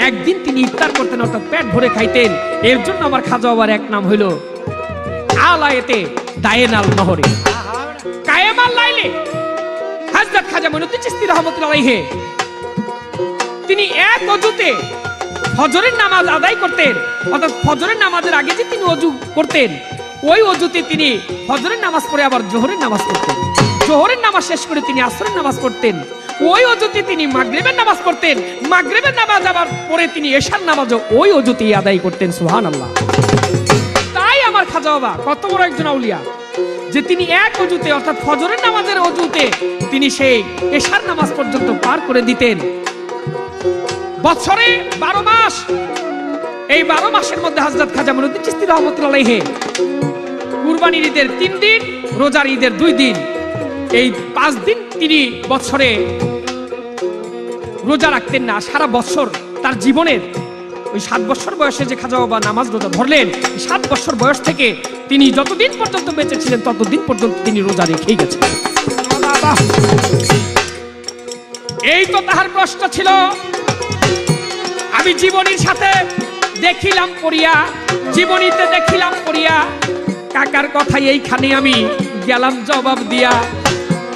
একদিন তিনি ইফতার করতেন, অর্থাৎ পেট ভরে খাইতেন। এর জন্য আমার খাজা বাবার এক নাম হইল আলায়েতে দায়নাল নহরে কায়েমাল লাইলে। হযরত খাজা মঈনুদ্দিন চিশতি রাহমাতুল্লাহ আলাইহি তিনি এক ওযুতে ফজরের নামাজ আদায় করতেন, অর্থাৎ ফজরের নামাজের আগে যে তিনি ওযু করতেন ওই ওযুতে তিনি ফজরের নামাজ পড়ে আবার জোহরের নামাজ পড়তেন। জোহরের নামাজ শেষ করে তিনি আসরের নামাজ পড়তেন। ওই ওযুতে তিনি মাগরিবের নামাজ পড়তেন। মাগরিবের নামাজ আবার পড়ে তিনি এশার নামাজও ওই ওযুতেই আদায় করতেন। সুবহানাল্লাহ। তাই আমার খাজা বাবা কত বড় একজন আউলিয়া যে তিনি এক ওযুতে অর্থাৎ ফজরের নামাজের ওযুতে তিনি সেই এশার নামাজ পর্যন্ত পার করে দিতেন। বছরে 12 মাস, এই 12 মাসের মধ্যে হযরত খাজা মঈনুদ্দিন চিশতি রাহমাতুল্লাহ আলাইহি কুরবানির ঈদের 3 দিন, রোজার ঈদের 2 দিন, এই 5 দিন তিনি বছরে রোজা রাখতেন না। সারা বছর তার জীবনের ওই 7 বছর বয়সে যে খাজা বাবা নামাজ রোজা ধরলেন, 7 বছর বয়স থেকে তিনি যতদিন পর্যন্ত বেঁচে ছিলেন ততদিন পর্যন্ত তিনি রোজা রেখেই গেছেন। এই তো তাহার প্রশ্ন ছিল। আমি জীবনীর সাথে দেখিলাম পড়িয়া, জীবনীতে দেখিলাম পড়িয়া, কাকার কথাই এইখানে আমি গেলাম জবাব দিয়া।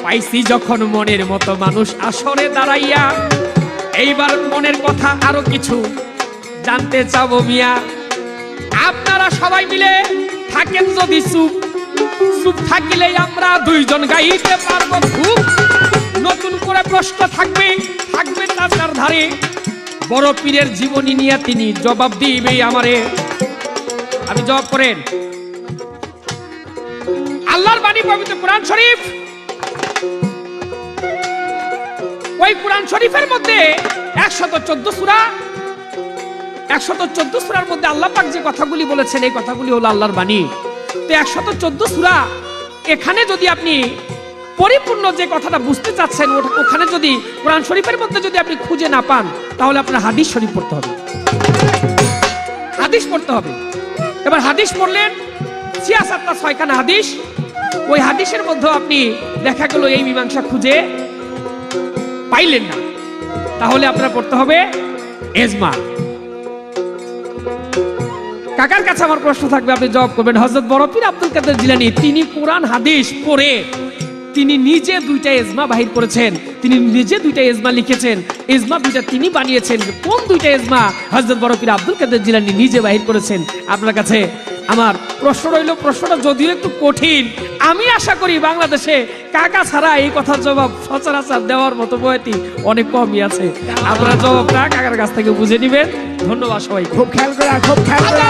পাইছি যখন মনের মতো মানুষ আসরে দাঁড়াইয়া, এইবার মনের কথা আরো কিছু জানতে চাবো মিয়া। আপনারা সবাই মিলে থাকেন যদি চুপ, চুপ থাকিলে আমরা দুইজন গাইতে পারবো খুব। নতুন করে প্রশ্ন থাকবে, থাকবে তার ধারে, বড় পীরের জীবনী নিয়ে তিনি জবাব দিবে আমারে। আমি জবাব করেন। আল্লাহর বাণী পবিত্র কোরআন শরীফ, ওই কোরআন শরীফের মধ্যে 114 সূরা, 114 সূরার মধ্যে আল্লাহ পাক যে কথাগুলি বলেছেন এই কথাগুলি হলো আল্লাহর বাণী। তো 114 সূরা, এখানে যদি আপনি পরিপূর্ণ যে কথাটা বুঝতে চাচ্ছেন ওখানে যদি কোরআন শরীফের মধ্যে যদি আপনি খুঁজে না পান, তাহলে আপনার হাদিস শরীফ পড়তে হবে, হাদিস পড়তে হবে। এবার হাদিস পড়লেন 66টা 6খানা হাদিস, ওই হাদিসের মধ্যে আপনি দেখা গেল এই মীমাংসা খুঁজে পাইলেন না, তাহলে আপনার পড়তে হবে এজমা। কাকার কাছে আমার প্রশ্ন থাকবে, আপনি জবাব করবেন। হযরত বড় পীর আব্দুল কাদের জিলানী তিনি কোরআন হাদিস পড়ে তিনি নিজে 2টা এজমা বাহির করেছেন, তিনি নিজে 2টা এজমা লিখেছেন। এজমা 2টা তিনি বানিয়েছেন। কোন 2টা এজমা? হযরত বড় পীর আব্দুল কাদের জিলানী নিজে বাহির করেছেন। আপনার কাছে আমার প্রশ্ন রইল, প্রশ্নটা যদিও একটু কঠিন, আমি আশা করি বাংলাদেশে কাকা ছাড়া এই কথার জবাব সচরাচর দেওয়ার মতো বয়তি অনেক কমই আছে। আপনারা জবাবটা কাকার কাছ থেকে বুঝে নেবেন। ধন্যবাদ সবাইকে। খুব খেয়াল করে, খুব খেয়াল করে।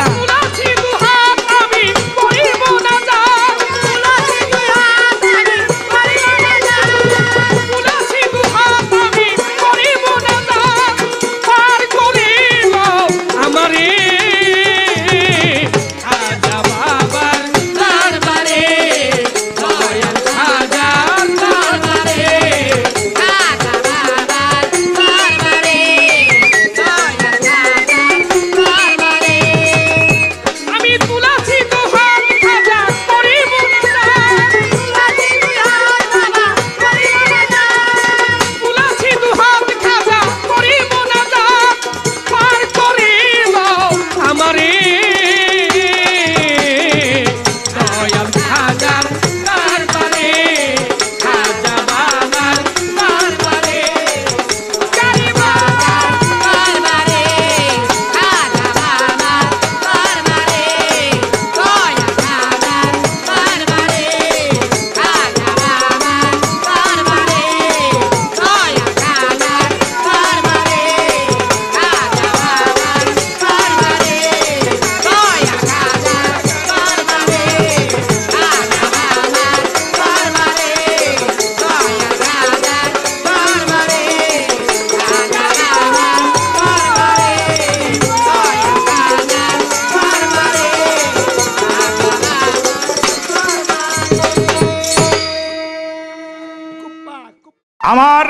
আমার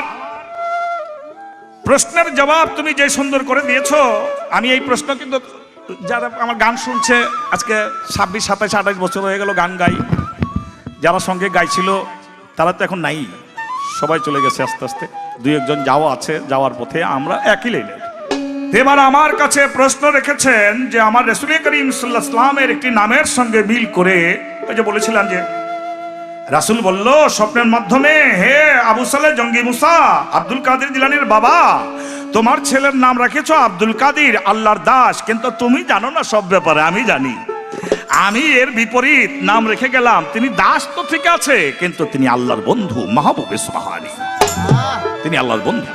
প্রশ্নের জবাব তুমি যে সুন্দর করে দিয়েছো, আমি এই প্রশ্ন কিন্তু যারা আমার গান শুনছে আজকে 26, 27, 28 বছর হয়ে গেল গান গাই, যারা সঙ্গে গাইছিল তারা তো এখন নাই, সবাই চলে গেছে আস্তে আস্তে, 2-1 যাওয়া আছে, যাওয়ার পথে আমরা একই লাইনে। এবার আমার কাছে প্রশ্ন রেখেছেন যে আমার রাসূল করিম সাল্লাল্লাহু আলাইহি ওয়াসাল্লামের একটি নামের সঙ্গে মিল করে, ওই যে বলেছিলাম যে রাসূল বলল স্বপ্নের মাধ্যমে, হে আবু সালেহ জঙ্গি মুসা, আব্দুল কাদের জিলানীর বাবা, তোমার ছেলের নাম রেখেছো আব্দুল কাদের, আল্লাহর দাস, কিন্তু তুমি জানো না সব ব্যাপারে, আমি জানি। আমি এর বিপরীত নাম রেখে গেলাম, তিনি দাস তো ঠিক আছে, কিন্তু তিনি আল্লাহর বন্ধু, মাহবুবে সুবহানী, তিনি আল্লাহর বন্ধু।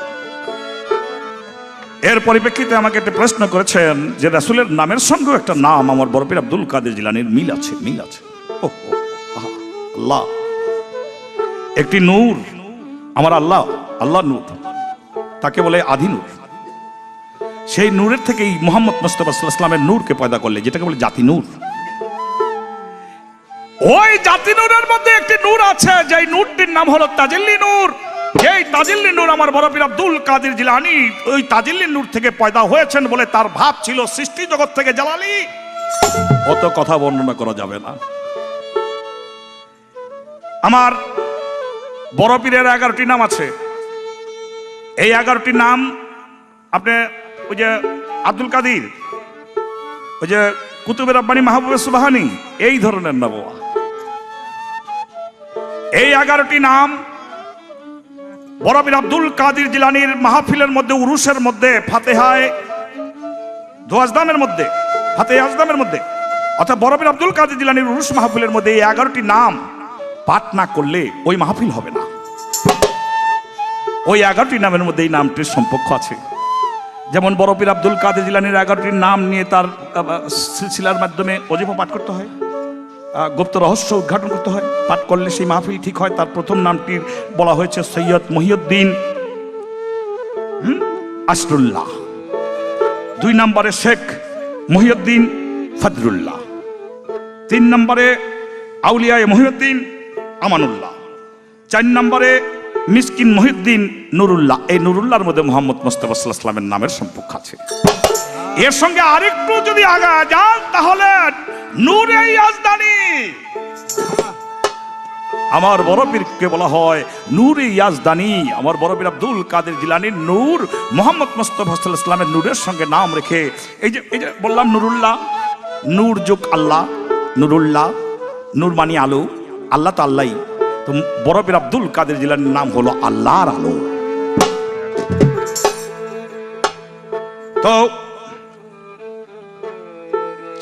এর পরিপ্রেক্ষিতে আমাকে একটা প্রশ্ন করেছেন যে রাসূলের নামের সঙ্গে একটা নাম আমার বড় পীর আব্দুল কাদের জিলানীর মিল আছে, মিল আছে। আল্লাহ একটি নূর, আমার আল্লাহ, আল্লাহ নূর, তাকে বলে আদি নূর। সেই নূরের থেকেই মুহাম্মদ মুস্তাফা সাল্লাল্লাহু আলাইহি ওয়াসাল্লামের নূরকে পয়দা করলে, যেটাকে বলে জাতি নূর। ওই জাতি নূরের মধ্যে একটি নূর আছে, যেই নূরটির নাম হলো তাজাল্লি নূর। এই তাজিল্লি নূর আমার বড় পীর আব্দুল কাদের জিলানী ওই তাজিল্লি নূর থেকে পয়দা হয়েছেন বলে তার ভাব ছিল সৃষ্টি জগৎ থেকে জালালি, অত কথা বর্ণনা করা যাবে না। আমার বড় পীরের 11টি নাম আছে। এই 11টি নাম আপনি ওই যে আব্দুল কাদির, ওই যে কুতুবে রব্বানি মাহবুবে সুবহানি, এই ধরনের নাম। এই 11টি নাম বড় পীর আব্দুল কাদের জিলানীর মাহফিলের মধ্যে, উরুসের মধ্যে, ফাতেহায় দোয়াজদামের মধ্যে, ফাতেহা আজদামের মধ্যে, অর্থাৎ বড় পীর আব্দুল কাদের জিলানীর উরুস মাহফিলের মধ্যে এই 11টি নাম পাঠ না করলে ওই মাহফিল হবে না। ওই 11টি নামের মধ্যে এই নামটির সম্পর্ক আছে। যেমন বড় পীর আব্দুল কাদের জিলানীর 11টির নাম নিয়ে তার সিলসিলার মাধ্যমে ওজিফা পাঠ করতে হয়, গুপ্ত রহস্য উদ্ঘাটন করতে হয়, পাঠ করলে সেই মাহফিল ঠিক হয়। তার প্রথম নামটি বলা হয়েছে সৈয়দ মহিউদ্দিন আসরুল্লাহ, 2 নম্বরে শেখ মহিউদ্দিন ফজরুল্লাহ, 3 নম্বরে আউলিয়ায়ে মহিউদ্দিন আমানুল্লাহ, 4 নম্বরে মিসকিন মহিউদ্দিন নুরুল্লাহ। এই নুরুল্লাহর মধ্যে মোহাম্মদ মুস্তাফা সাল্লাল্লাহু আলাইহি ওয়াসাল্লামের নামের সম্পর্ক আছে। এর সঙ্গে আরেকটু যদি আগা যান তাহলে নূরে ইয়াজদানী, আমার বড় পীরকে বলা হয় নূরে ইয়াজদানী। আমার বড় পীর আব্দুল কাদের জিলানীর নূর মোহাম্মদ মুস্তাফা সাল্লাল্লাহু আলাইহি ওয়াসাল্লামের নূরের সঙ্গে নাম রেখে এই যে বললাম নুরুল্লাহ, নূর যোগ আল্লাহ, নুরুল্লাহ, নূর মানি আলো, আল্লাহ তো আল্লাহই, তো বড় পীর আব্দুল কাদের জিলানীর নাম হলো আল্লাহর আলো। তো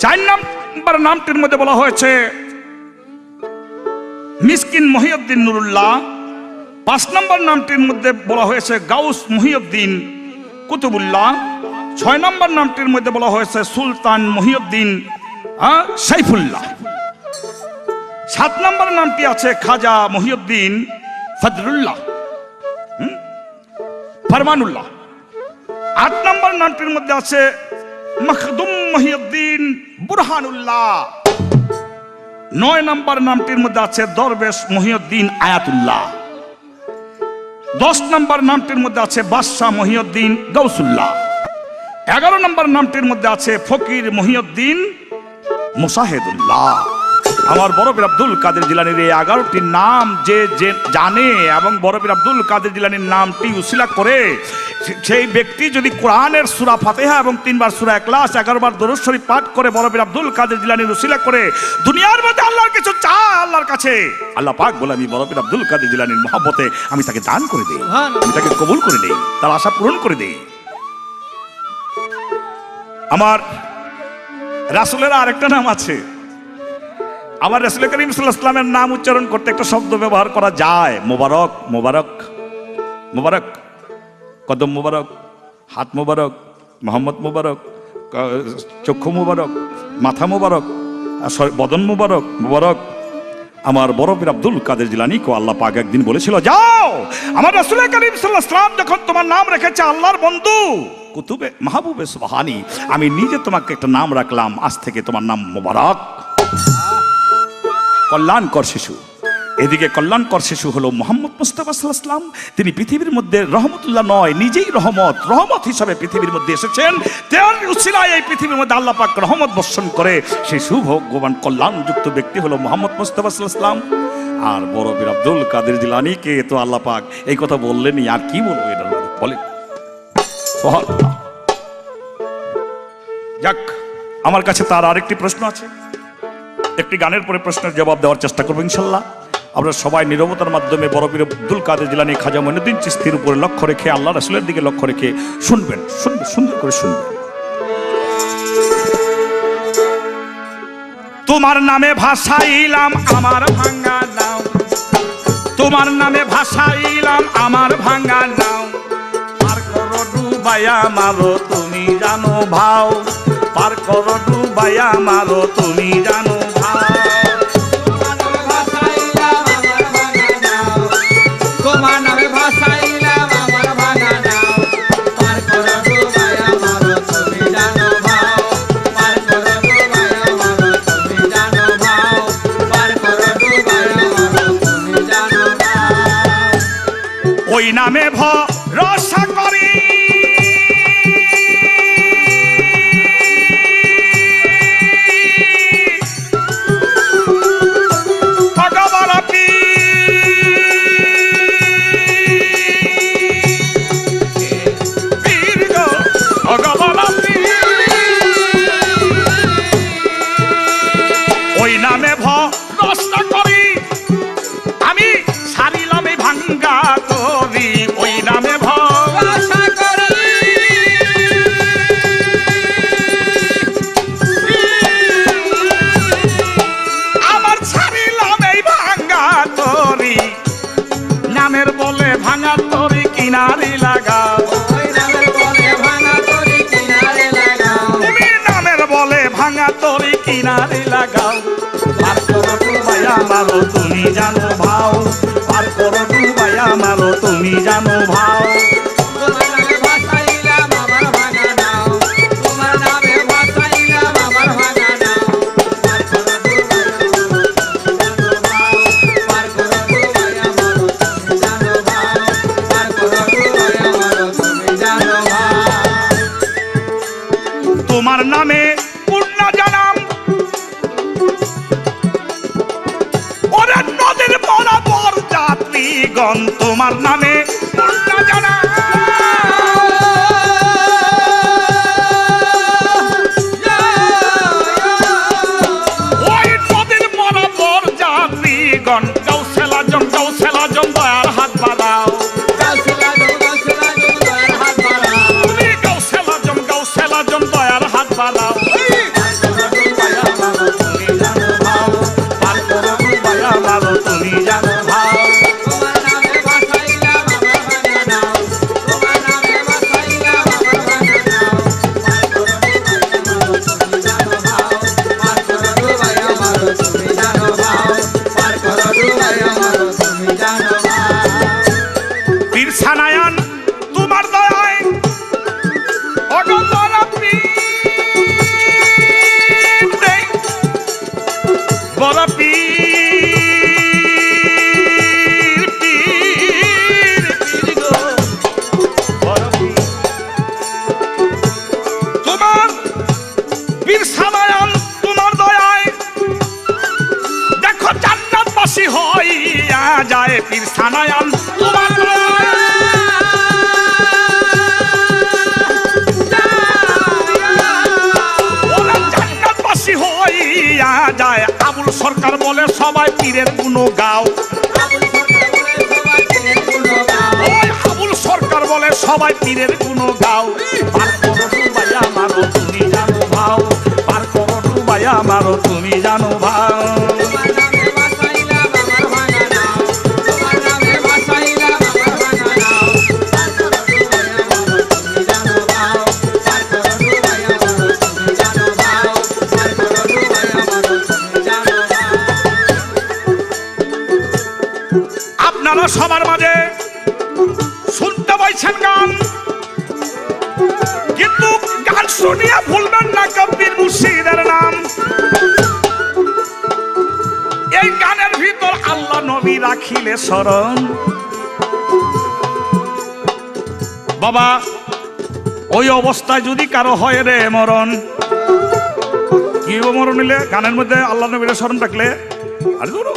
4 নম্বর নামটির মধ্যে বলা হয়েছে মিসকিন মহিউদ্দিন নুরুল্লাহ, 5 নম্বর নামটির মধ্যে বলা হয়েছে গাউস মহিউদ্দিন কুতুবুল্লাহ, 6 নম্বর নামটির মধ্যে বলা হয়েছে সুলতান মহিউদ্দিন সাইফুল্লাহ, 7 নম্বর নামটি আছে খাজা মহিউদ্দিন ফজরুল্লাহ ফরমানুল্লাহ, 8 নম্বর নামটির মধ্যে আছে মখদুম মহিউদ্দিন বুরহানুল্লাহ, 9 নম্বর নামটির মধ্যে আছে দরবেশ মহিউদ্দিন আয়াতুল্লাহ, 10 নম্বর নামটির মধ্যে আছে বাদশাহ মহিউদ্দিন গৌসুল্লাহ, 11 নম্বর নামটির মধ্যে আছে ফকির মহিউদ্দিন মুসাহেদুল্লাহ। আমার বড় পীর আব্দুল কাদের জিলানীর এই 11টি নাম যে জানে এবং বড় পীর আব্দুল কাদের জিলানীর নামটি উসিলা করে, সেই ব্যক্তি যদি কোরআনের সূরা ফাতিহা এবং 3 বার সূরা ইখলাস 11 বার দরুদ শরীফ পাঠ করে বড় পীর আব্দুল কাদের জিলানীর উসিলা করে দুনিয়ার মধ্যে আল্লাহর কিছু চায়, আল্লাহর কাছে আল্লাহ পাক বলে আমি বড় পীর আব্দুল কাদের জিলানীর মহব্বতে আমি তাকে দান করে দেই, আমি তাকে কবুল করে দেই, তার আশা পূরণ করে দেই। আমার রাসূলের আরেকটা নাম আছে। আমার রাসূল করিম সাল্লাল্লাহু আলাইহি ওয়াসাল্লামের নাম উচ্চারণ করতে একটা শব্দ ব্যবহার করা যায়, মোবারক। মোবারক মোবারক, কদম মোবারক, হাত মোবারক, মোহাম্মদ মোবারক, চক্ষু মোবারক, মাথা মোবারক, বদন মোবারক। মোবারক আমার বড় পীর আব্দুল কাদের জিলানীকে আল্লাহ পাক একদিন বলেছিল, যাও আমার রাসূল করিম সাল্লাল্লাহু আলাইহি ওয়াসাল্লাম যখন তোমার নাম রেখেছে আল্লাহর বন্ধু কুতুবে মাহবুবে সুবহানি, আমি নিজে তোমাকে একটা নাম রাখলাম, আজ থেকে তোমার নাম মোবারক, কল্যাণকর শিশু। এদিকে কল্যাণকর শিশু হলো মুহাম্মদ মুস্তাফা সাল্লাল্লাহু আলাইহি ওয়াসাল্লাম। তিনি পৃথিবীর মধ্যে রহমতুল্লাহ নয়, নিজেই রহমত হিসাবে পৃথিবীর মধ্যে এসেছেন। তার উসিলায় এই পৃথিবীর মধ্যে আল্লাহ পাক রহমত বর্ষণ করে সেই সুভোগ্যবান কল্যাণযুক্ত ব্যক্তি হলো মুহাম্মদ মুস্তাফা সাল্লাল্লাহু আলাইহি ওয়াসাল্লাম। আর বড় পীর আব্দুল কাদের জিলানীকে তো আল্লাহ পাক এই কথা বললেনই, আর কি বলবো এটা বলে। যাক, আমার কাছে তার আরেকটি প্রশ্ন আছে, একটি গানের পরে প্রশ্নের জবাব দেওয়ার চেষ্টা করবো ইনশাল্লাহ। আমরা সবাই নীরবতার মাধ্যমে বড় পীর আব্দুল কাদের জিলানী খাজা মঈনুদ্দিন চিশতির উপরে লক্ষ্য রেখে, আল্লাহ রাসূলের দিকে লক্ষ্য রেখে শুনবেন, সুন্দর করে শুনবেন। তোমার নামে ভাসাইলাম আমার ভাঙা নাও, তোমার নামে ভাসাইলাম আমার ভাঙা নাও, পার করো ডুবাইয়া মারো তুমি জানো ভাও, পার করো ডুবাইয়া মারো তুমি জানো ভাও। ওই নামে ভরসা করি ভগবান পীর গো ভগবান ওই নামে ভরসা করি আমি সারিলাম এই ভাঙ্গা তরি ওই নামে ভরসা করি আমার ছাড়িলাম এই ভাঙ্গা তরি নামের বলে ভাঙা তরি কিনারি লাগাও তুমি নামের বলে ভাঙা তরি কিনারি লাগাও পার করো ডুবাইয়া মারো তুমি জানো ভাও পার করো ডুবাইয়া মারো তুমি জানো ভাও তোমার নামে পূর্ণ জানাম ওরে নদীর বরাবর যাত্রীগণ তোমার নামে পূর্ণ জানাম ওই নদীর বরাবর যাত্রীগণ গৌসেলা জন দয়ার হাত বাড়াও দয়ার হাত বাড়াও তুমি জানো ভাও পীর সানায়ান তোমার দয়ায় বড় পীর তোমার পীর সানায়ান তোমার দয়ায় দেখো জান্নাতবাসী হইয়া যায় পীর সানায়ান তোমার দয়ায় হইয়া যায় আবুল সরকার বলে সবাই পীরের গুনো গাও আবুল সরকার বলে সবাই পীরের গুনো গাও পার করো ডুবাইয়া মারো তুমি জানো ভাও পার করো ডুবাইয়া মারো তুমি জানো ভাও আপনারা সবার মাঝে শুনতে পাইছেন গান কিন্তু গান শুনিয়া ভুলবেন না কবির মুর্শিদের নাম এই গানের ভিতর আল্লাহ নবী রাখিলে শরণ বাবা ওই অবস্থায় যদি কারো হয় রে মরণ কি মরণ নিলে গানের মধ্যে আল্লাহ নবীর স্মরণ রাখলে আরে ধরো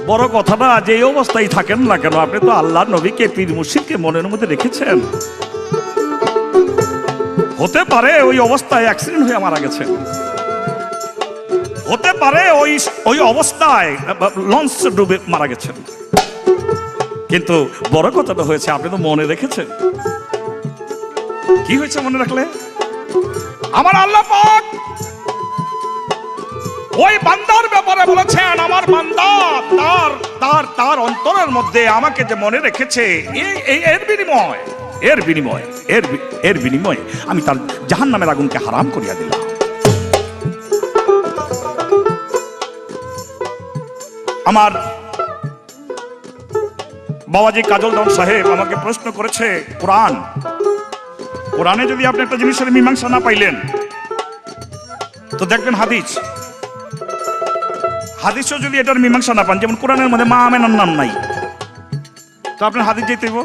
বড় কথাটা যে অবস্থায় থাকেন না কেন আপনি তো আল্লাহ নবীকে পীর মুর্শিদকে মনের মধ্যে রেখেছেন হতে পারে ওই অবস্থায় অ্যাক্সিডেন্ট হয়ে মারা গেছেন হতে পারে ওই অবস্থায় লঞ্চ ডুবে মারা গেছেন কিন্তু বড় কথাটা হয়েছে আপনি তো মনে রেখেছেন কি হয়েছে মনে রাখলে আমার আল্লাহ পাক ওই বান্দার ব্যাপারে বলেছেন আমার বান্দা তার অন্তরের মধ্যে আমাকে যে মনে রেখেছে এর বিনিময়ে আমি তার জাহান্নামের আগুনকে হারাম করিয়া দিলাম আমার বাবাজি কাজল দন সাহেব আমাকে প্রশ্ন করেছে কোরআনে যদি আপনি একটা জিনিসের মীমাংসা না পাইলেন তো দেখবেন হাদিসও যদি এটার মীমাংসা না পান যেমন কোরআনের মধ্যে মা আমেনার নাম নাই তো আপনার হাদিস যেতে হইব।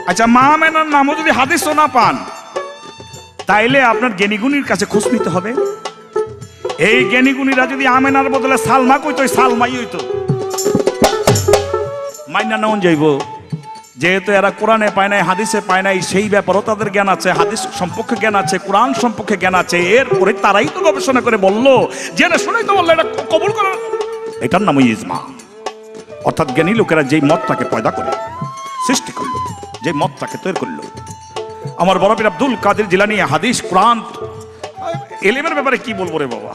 আচ্ছা, মা আমেনার নামও যদি হাদিসও না পান, তাইলে আপনার জ্ঞানীগুণীর কাছে খোঁজ নিতে হবে। এই জ্ঞানীগুণীরা যদি আমেনার বদলে সালমা কইতো, সালমাই হইতো। মাইনা নেওয়া যাইব, যেহেতু এরা কোরআনে পায় নাই, হাদিসে পায় নাই, সেই ব্যাপারও তাদের জ্ঞান আছে, হাদিস সম্পর্কে জ্ঞান আছে, কোরআন সম্পর্কে জ্ঞান আছে। এরপরে তারাই তো গবেষণা করে বললো, জেনে শুনেই তো বললো এটা কবুল করে। এটার নামই ইজমা। অর্থাৎ জ্ঞানী লোকেরা যেই মতটাকে পয়দা করে সৃষ্টি করলো, যে মতটাকে তৈরি করলো। আমার বড় পীর আব্দুল কাদের জিলানী হাদিস, কোরআন, এলেমের ব্যাপারে কি বলবো রে বাবা।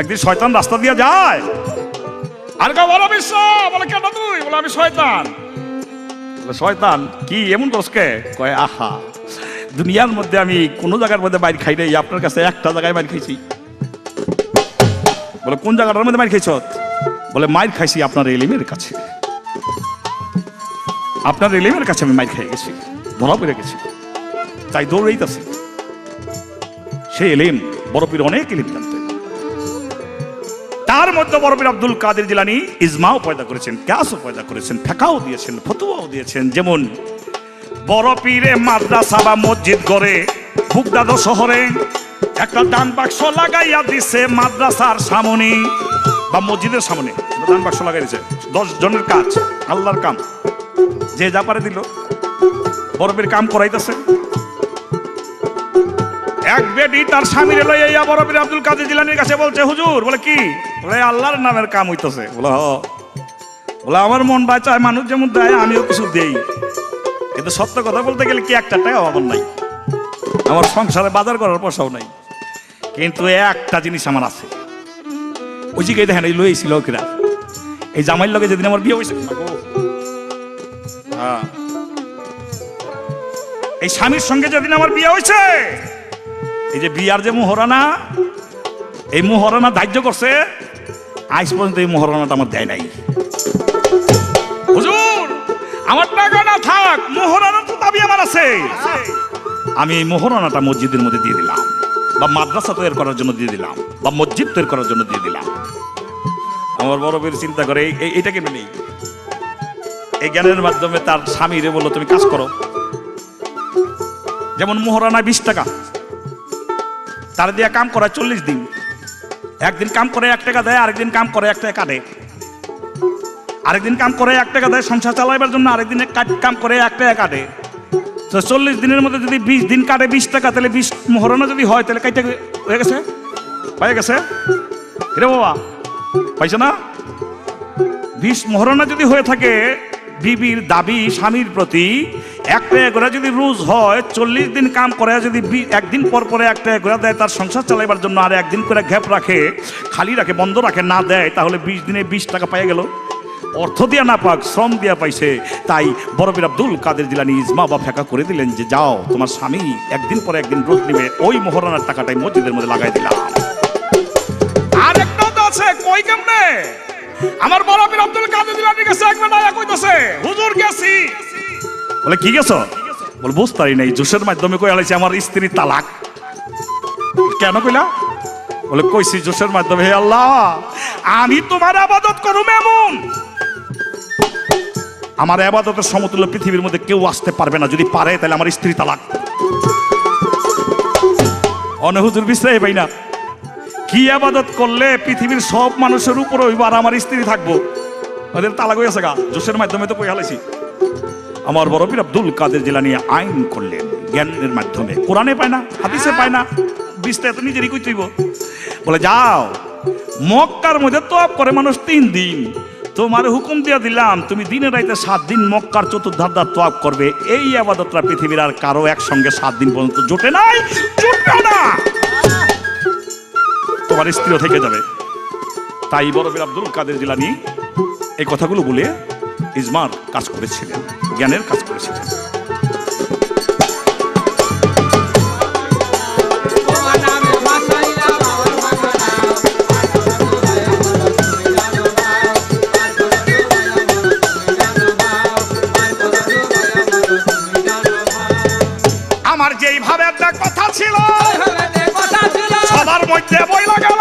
একদিন শয়তান রাস্তা দিয়ে যায়, আর কেউ বলো বিশ্ব, বলে কেন তুই? বলে আমি শয়তান। শয়তান কি এমন দোষকে কয়, আহা, দুনিয়ার মধ্যে আমি কোনো জায়গার মধ্যে বাইর খাই নাই, আপনার কাছে একটা জায়গায় বাইর খাইছি। বলে কোন জায়গাটার মধ্যে বাইর খাইছ? বলে মাইর খাইছি আপনার এলিমের কাছে, আপনার এলিমের কাছে আমি মাইর খাই গেছি, ধরা পড়ে গেছি, তাই দৌড়াইতেছি। সে এলিম, বড় পীর অনেক এলিম জানতেন। তার মধ্যে বড় পীর আব্দুল কাদের জিলানী ইজমাও পয়দা করেছেন, কিয়াসও পয়দা করেছেন, ফিকহও দিয়েছেন, ফতোয়াও দিয়েছেন। যেমন বড় পীরে মাদ্রাসা বা মসজিদ গড়ে বুগদাদ শহরে একটা দান বাক্স লাগাইয়া দিছে মাদ্রাসার সামনে বা মসজিদের সামনে। দান বাক্স লাগাই দিছে, 10 জনের কাজ, আল্লাহর কাম, যে যা পারে দিল। বড় পীর কাম করাইতেছে। এক বেটি তার স্বামীর লইয়া বড় পীর আব্দুল কাদের জিলানীর কাছে বলছে, হুজুর। বলে কি? বলে আল্লাহর নামের কাম হইতেছে। বলে বলে আমার মন বাঁচায়, মানুষ যেমন দেয় আমিও কিছু দেই, কিন্তু সত্য কথা বলতে গেলে কি একটা টাকাও আমার নাই, আমার সংসারে বাজার করার পয়সাও নাই, কিন্তু একটা জিনিস আমার আছে। ওই যে দেখেন এই লইছিল কিরা, এই জামাইয়ের লগে যেদিন আমার বিয়ে হয়েছে, এই স্বামীর সঙ্গে যেদিন আমার বিয়ে হয়েছে, এই যে বিয়ার যে মোহরানা, এই মোহরানা ধার্য করছে, আজ পর্যন্ত এই মোহরানাটা আমার দেয় নাই। হুজুর আমার টাকা না থাক, মোহরানা তো দাবি আমার আছে। আমি এই মোহরানাটা মসজিদের মধ্যে দিয়ে দিলাম, বা মাদ্রাসা তৈরি করার জন্য দিয়ে দিলাম, বা মসজিদ তৈরি করার জন্য দিয়ে দিলাম। আমার বড় বীর চিন্তা করে এইটা কেন নেই। এই জ্ঞানের মাধ্যমে তার স্বামীরে বললো, তুমি কাজ করো। যেমন মোহরানা 20 টাকা, তার দিয়ে কাম করায় 40 দিন। একদিন কাম করে 1 টাকা দেয়, আরেকদিন কাম করে 1 টাকা কাটে, আরেকদিন কাম করে 1 টাকা দেয় সংসার চালাইবার জন্য, আরেকদিন কাম করে 1 টাকা কাটে। তো 40 দিনের মধ্যে যদি 20 দিন কাটে 20 টাকা, তাহলে 20 মোহরানা যদি হয়, তাহলে কাইটা হয়ে গেছে, পাই গেছে রে বাবা, পাইছে না? 20 মোহরানা যদি হয়ে থাকে, বিবির দাবি স্বামীর প্রতি 1 টাকা করে যদি রোজ হয়, 40 দিন কাম করে যদি একদিন পর পরে 1 টাকা করে দেয় তার সংসার চালাইবার জন্য, আর একদিন করে গ্যাপ রাখে, খালি রাখে, বন্ধ রাখে, না দেয়, তাহলে 20 দিনে 20 টাকা পাই গেল। অর্থ দিয়া না পাক, শ্রম দিয়া পাইছে। তাই বড় পীর আব্দুল কাদের জিলানী ইজমা বা ফিকহ করে দিলেন যে যাও, তোমার স্বামী একদিন পরে একদিন রোজ নিবে, ওই মোহরানার টাকাটাই মসজিদের মধ্যে লাগাই দিলাম। আর একটা তো আছে, কই কেমনে? আমার বড় পীর আব্দুল কাদের জিলানীর কাছে একবার আয়া কইতাছে, হুজুর গেছি। বলে কি গেছো? বলে বুঝতে পারি নাই, জোশের মাধ্যমে কই আলাইছে আমার স্ত্রী তালাক। কেন কইলা? বলে কইছি জোশের মাধ্যমে, হে আল্লাহ আমি তোমার ইবাদত করুম, এমন আমার ইবাদতের সমতুল্য পৃথিবীর মধ্যে কেউ আসতে পারবে না, যদি পারে তাহলে আমার স্ত্রী তালাক। হুজুর বিশ্রাই পাই না, কি ইবাদত করলে পৃথিবীর সব মানুষের উপর হইব আর আমার স্ত্রী থাকবো? ওদের তালাক হয়েছে গা, জোশের মাধ্যমে তো কই হালাইছি। আমার বড় পীর আব্দুল কাদের জিলানী আইন করলেন জ্ঞানের মাধ্যমে, কোরআনে পায় না, হাদিসে পায় না, বিস্তারিত নিজেরই কই তুইব। বলে যাও, মক্কার মধ্যে তওয়াফ করে মানুষ 3 দিন, তোমার হুকুম দিয়ে দিলাম তুমি দিনে রাইতে 7 দিন মক্কার চতুর্ধার তওয়াফ করবে। এই ইবাদতটা পৃথিবীর আর কারো একসঙ্গে 7 দিন পর্যন্ত জোটে নাই, জুটবে না, তোমার স্ত্রীও থেকে যাবে। তাই বড় পীর আব্দুল কাদের জিলানী এই কথাগুলো বলে ইজমার কাজ করেছিলেন, জ্ঞানের কাজ করেছিলেন। আমার যেইভাবে একটা কথা ছিল সবার মধ্যে বইলা গেল,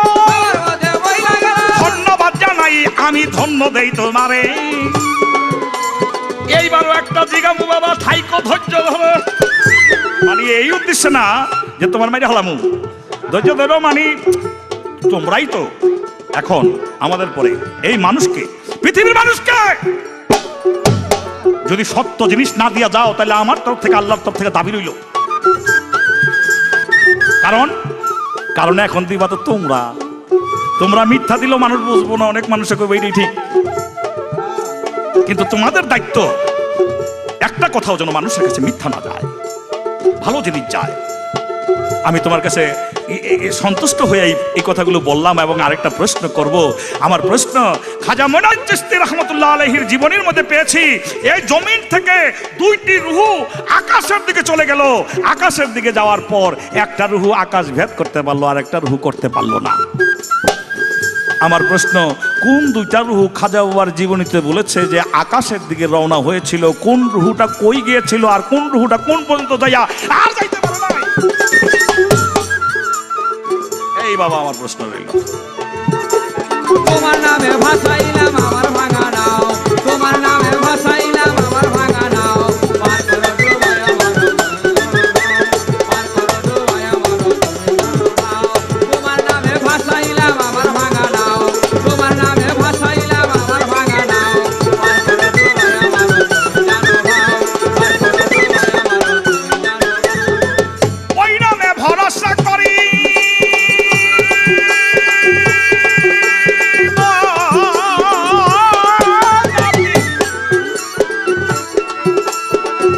ধন্যবাদ জানাই আমি, ধন্য দেই তোমারে। এইবারও একটা জিগামু বাবা, থাইকো ধৈর্য ধরো। মানে এই উদ্দেশ্যে না যে তোমার মাইরে হলামু, ধৈর্য ধরো। মানে তোমরাই তো এখন আমাদের পরে এই মানুষকে, পৃথিবীর মানুষকে যদি সত্য জিনিস না দিয়া যাও, তাহলে আমার তরফ থেকে, আল্লাহর তরফ থেকে দাবি রইল। কারণ এখন দিবা তো তোমরা মিথ্যা দিলেও মানুষ বুঝবো না, অনেক মানুষে কইবে এইটাই ঠিক। কিন্তু তোমাদের দায়িত্ব একটা কথাও যেন মানুষের কাছে মিথ্যা না যায়, ভালো জিনিস যায়। আমি তোমার কাছে সন্তুষ্ট হয়ে এই কথাগুলো বললাম। এবং আরেকটা প্রশ্ন করব। আমার প্রশ্ন খাজা মঈনুদ্দিন চিশতি রহমতুল্লাহ আলাইহির জীবনের মধ্যে পেয়েছি, এই জমিন থেকে দুইটি রূহ আকাশের দিকে চলে গেল। আকাশের দিকে যাওয়ার পর একটা রূহ আকাশ ভেদ করতে পারলো, আর একটা রূহ করতে পারলো না। আমার প্রশ্ন, কোন দুইটা রূহ খাজা বাবার জীবনীতে বলেছে যে আকাশের দিকে রওনা হয়েছিল? কোন রূহটা কই গিয়েছিল, আর কোন রূহটা কোন পর্যন্ত যাইয়া আর যাইতে পারে না? এই বাবা আমার প্রশ্ন রইল। তোমার নামে ভাসাইলাম আমার ভাঙা নাও, তোমার নামে ভাসাইলাম আমার ভাঙা নাও, পার করো ডুবাই আমার, পার করো ডুবাই আমার, তোমার নামে ভাসাইলাম আমার ভাঙা নাও, তোমার নামে ভাসাইলাম আমার ভাঙা নাও, পার করো ডুবাই আমার, জানো ভাও, পার করো ডুবাই আমার, ওই নামে ভরসা করি,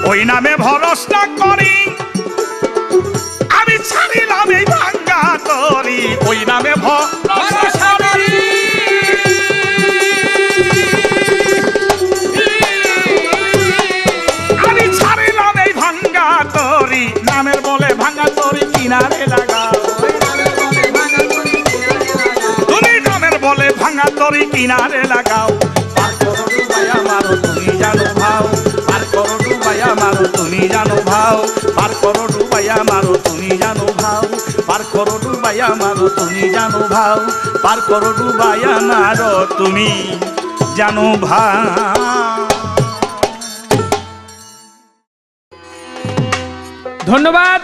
ওই নামে ভরসা করি, আমি ছাড়িলাম এই ভাঙ্গা তরি। ওই নামে ভরসা করি, আমি ছাড়িলাম এই ভাঙ্গা তরি। নামের বলে ভাঙ্গা তরি কিনারে লাগাও, তুমি নামের বলে ভাঙ্গা তরি কিনারে লাগাও। পার করো ডুবাই আমার, তুমি জানো ভাও, পার করো ডুবাই আমার, তুমি জানো ভাও, পার করো ডুবাই আমার, তুমি জানো ভাও, পার করো ডুবাই আমার, তুমি জানো ভাও, পার করো ডুবাই আমার, তুমি জানো ভাও। ধন্যবাদ।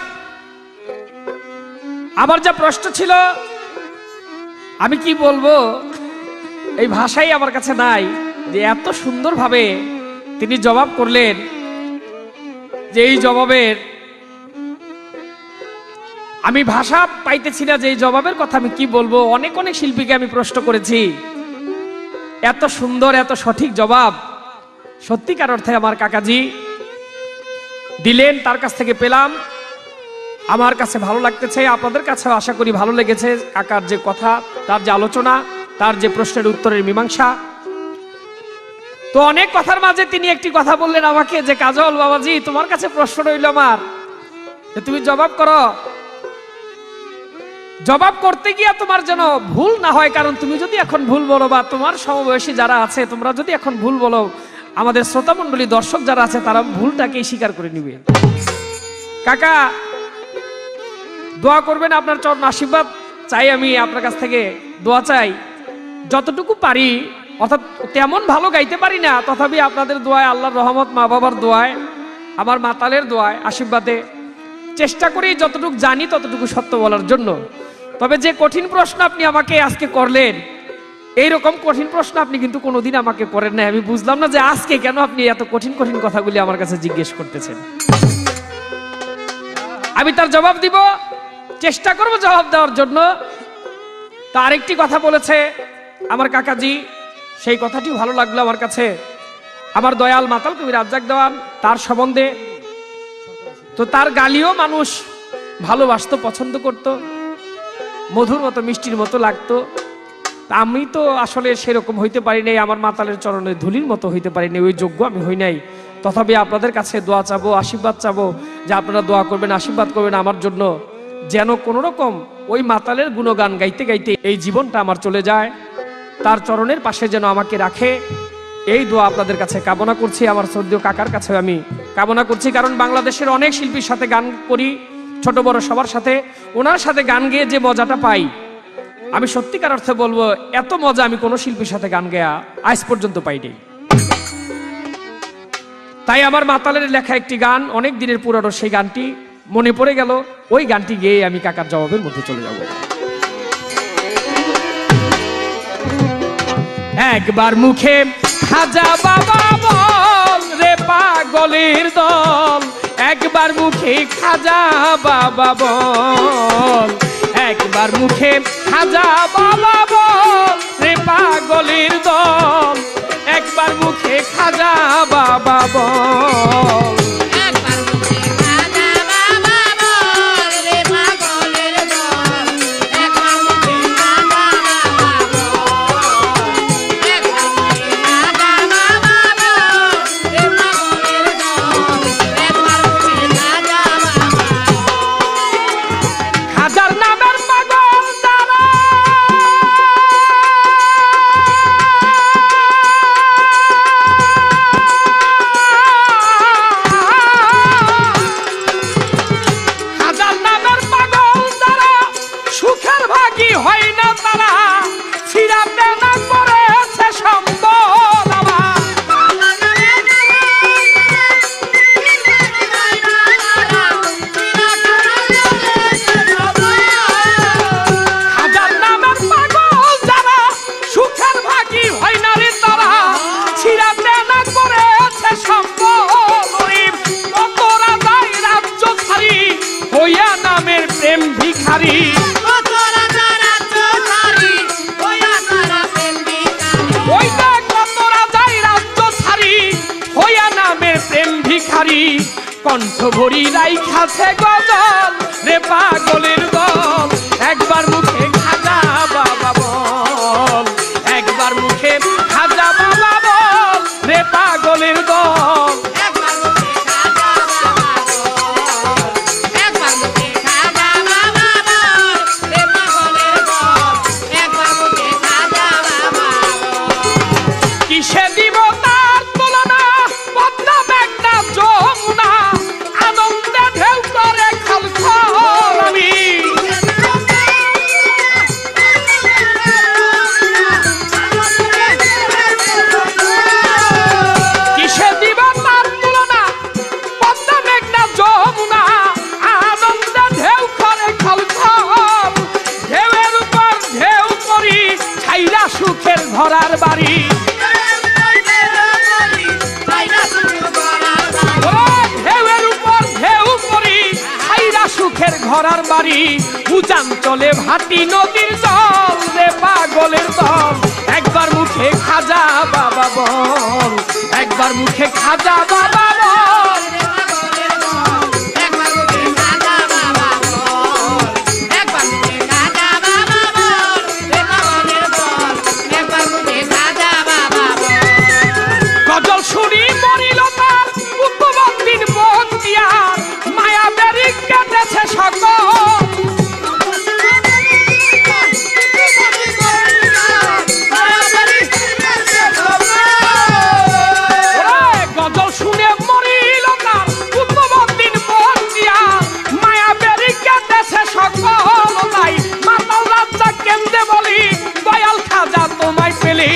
আমার যা প্রশ্ন ছিল আমি কি বলবো, এই ভাষাই আমার কাছে নাই যে এত সুন্দরভাবে তিনি জবাব করলেন, যে এই জবাবের আমি ভাষা পাইতেছি না, যে এই জবাবের কথা আমি কি বলবো। অনেক অনেক শিল্পীকে আমি প্রশ্ন করেছি, এত সুন্দর এত সঠিক জবাব সত্যিকার অর্থে আমার কাকাজি দিলেন, তার কাছ থেকে পেলাম। আমার কাছে ভালো লাগতেছে, আপনাদের কাছেও আশা করি ভালো লেগেছে কাকার যে কথা, তার যে আলোচনা, তার যে প্রশ্নের উত্তরের মীমাংসা। তো অনেক কথার মাঝে তিনি একটি কথা বললেন আমাকে, যে কাজল বাবাজি তোমার কাছে প্রশ্ন রইল আমার, যে তুমি জবাব করো। জবাব করতে গিয়ে তোমার যেন ভুল না হয়, কারণ তুমি যদি এখন ভুল বলো, বা তোমার সমবয়সী যারা আছে তোমরা যদি এখন ভুল বলো, আমাদের শ্রোতা মণ্ডলী দর্শক যারা আছে তারা ভুলটাকেই স্বীকার করে নিবে। কাকা দোয়া করবেন, আপনার চরণ আশীর্বাদ চাই, আমি আপনার কাছ থেকে দোয়া চাই। যতটুকু পারি, অর্থাৎ তেমন ভালো গাইতে পারি না, তথাপি আপনাদের দোয়ায়, আল্লাহর রহমত, মা বাবার দোয়ায়, আমার মাতালের দোয়ায়, আশীর্বাদে চেষ্টা করি যতটুকু জানি ততটুকু সত্য বলার জন্য। তবে যে কঠিন প্রশ্ন আপনি আমাকে আজকে করলেন, এইরকম কঠিন প্রশ্ন আপনি কিন্তু কোনোদিন আমাকে করেন নাই। আমি বুঝলাম না যে আজকে কেন আপনি এত কঠিন কঠিন কথাগুলি আমার কাছে জিজ্ঞেস করতেছেন। আমি তার জবাব দিব, চেষ্টা করব জবাব দেওয়ার জন্য। তা আরেকটি কথা বলেছে আমার কাকাজি, সেই কথাটি ভালো লাগলো আমার কাছে। আমার দয়াল মাতাল কবি রাজ্জাক দেওয়ান, তার সম্বন্ধে তো তার গালিও মানুষ ভালোবাসতো, পছন্দ করত, মধুর মতো মিষ্টির মতো লাগতো। আমি তো আসলে সেরকম হইতে পারি নাই, আমার মাতালের চরণে ধুলির মতো হইতে পারি নাই, ওই যোগ্য আমি হই নাই। তথাপি আপনাদের কাছে দোয়া চাবো, আশীর্বাদ চাবো, যে আপনারা দোয়া করবেন, আশীর্বাদ করবেন আমার জন্য, যেন কোনো রকম ওই মাতালের গুণগান গাইতে গাইতে এই জীবনটা আমার চলে যায়, তার চরণের পাশে যেন আমাকে রাখে। এই দোয়া আপনাদের কাছে কামনা করছি, আমার শ্রদ্ধেয় কাকার কাছে আমি কামনা করছি। কারণ বাংলাদেশের অনেক শিল্পীর সাথে গান করি, ছোট বড় সবার সাথে, ওনার সাথে গান গেয়ে যে মজাটা পাই, আমি সত্যিকার অর্থে বলবো এত মজা আমি কোনো শিল্পীর সাথে গান গেয়া আজ পর্যন্ত পাইনি। তাই আমার মাতালের লেখা একটি গান, অনেক দিনের পুরনো, সেই গানটি মনে পড়ে গেল। ওই গানটি গেয়ে আমি কাকার জবাবের মধ্যে চলে যাব। একবার মুখে খাজা বাবা বল রে পাগলের দল, একবার মুখে খাজা বাবা বল, একবার মুখে খাজা বাবা বল রে পাগলের দল, একবার মুখে খাজা বাবা বল। একবার মুখে খাজা বাবা বল রে পাগলের দল, একবার মুখে খাজা বাবা বল, একবার মুখে খাজা বাবা বল রে পাগলের দল, একবার মুখে খাজা বাবা। খাজার নামের পাগল তারা, খাজার নামের পাগল তারা, সুখের ভাগী হয় না তারা, ছিড়াতে না করেছে সম্বল আমার। হাজার নামের পাগল যারা, সুখের ভাগী হয় না রে তারা, ছিড়াতে না করেছে সম্বল। কত রাজাই রাজ্য ছাড়ি হইয়া নামের প্রেম ভিখারি, কত রাজা রাজ্য ছাড়ি হইয়া তারা প্রেম ভিখারি। ওইটা কত রাজাই রাজ্য ছাড়ি হইয়া নামের প্রেম ভিখারি। কণ্ঠ ভরি রাইখাছে গজল রে পাগলের দল, একবার মুখে খাজা বাবা বল, একবার মুখে খাজা বাবা বল রে পাগলের দল। একবার মুখে খাজা বাবা বল, একবার মুখে খাজা বাবা বল রে পাগলের দল, একবার মুখে খাজা বাবা বল। কিসে দিব তার তুলনা, পদ্মা মেঘনা যমুনা, আনন্দে ঢেউ করে খালখল আমি। কিসে দিব তার তুলনা, পদ্মা মেঘনা যমুনা, আনন্দে ঢেউ করে খালখল। ঢেউয়ের উপর ঢেউ করি ছাইরা সুখের ঘরার বাড়ি, ঢেউয়ের উপর ঢেউ করি ছাইরা সুখের ঘরার বাড়ি। উজান চলে ভাটি নদীর জল রে পাগলের দল, একবার মুখে খাজা বাবা বল, একবার মুখে খাজা বাবা বল। একবার মুখে খাজা বাবা বল, একবার মুখে খাজা বাবা বল রে পাগলের দল, একবার মুখে খাজা বাবা বল। গজল শুনি মরিল তার কুতুবউদ্দিন বখতিয়ার, মায়া বেরি কেটেছে সকল। ওরে গজল শুনে মরিল তার কুতুবউদ্দিন বখতিয়ার, মায়া বেরি কেটেছে সকল। তাই মাতাল রাজ্জা কেন্দ্রে বলি, দয়াল খাজা তোমায় পেলি।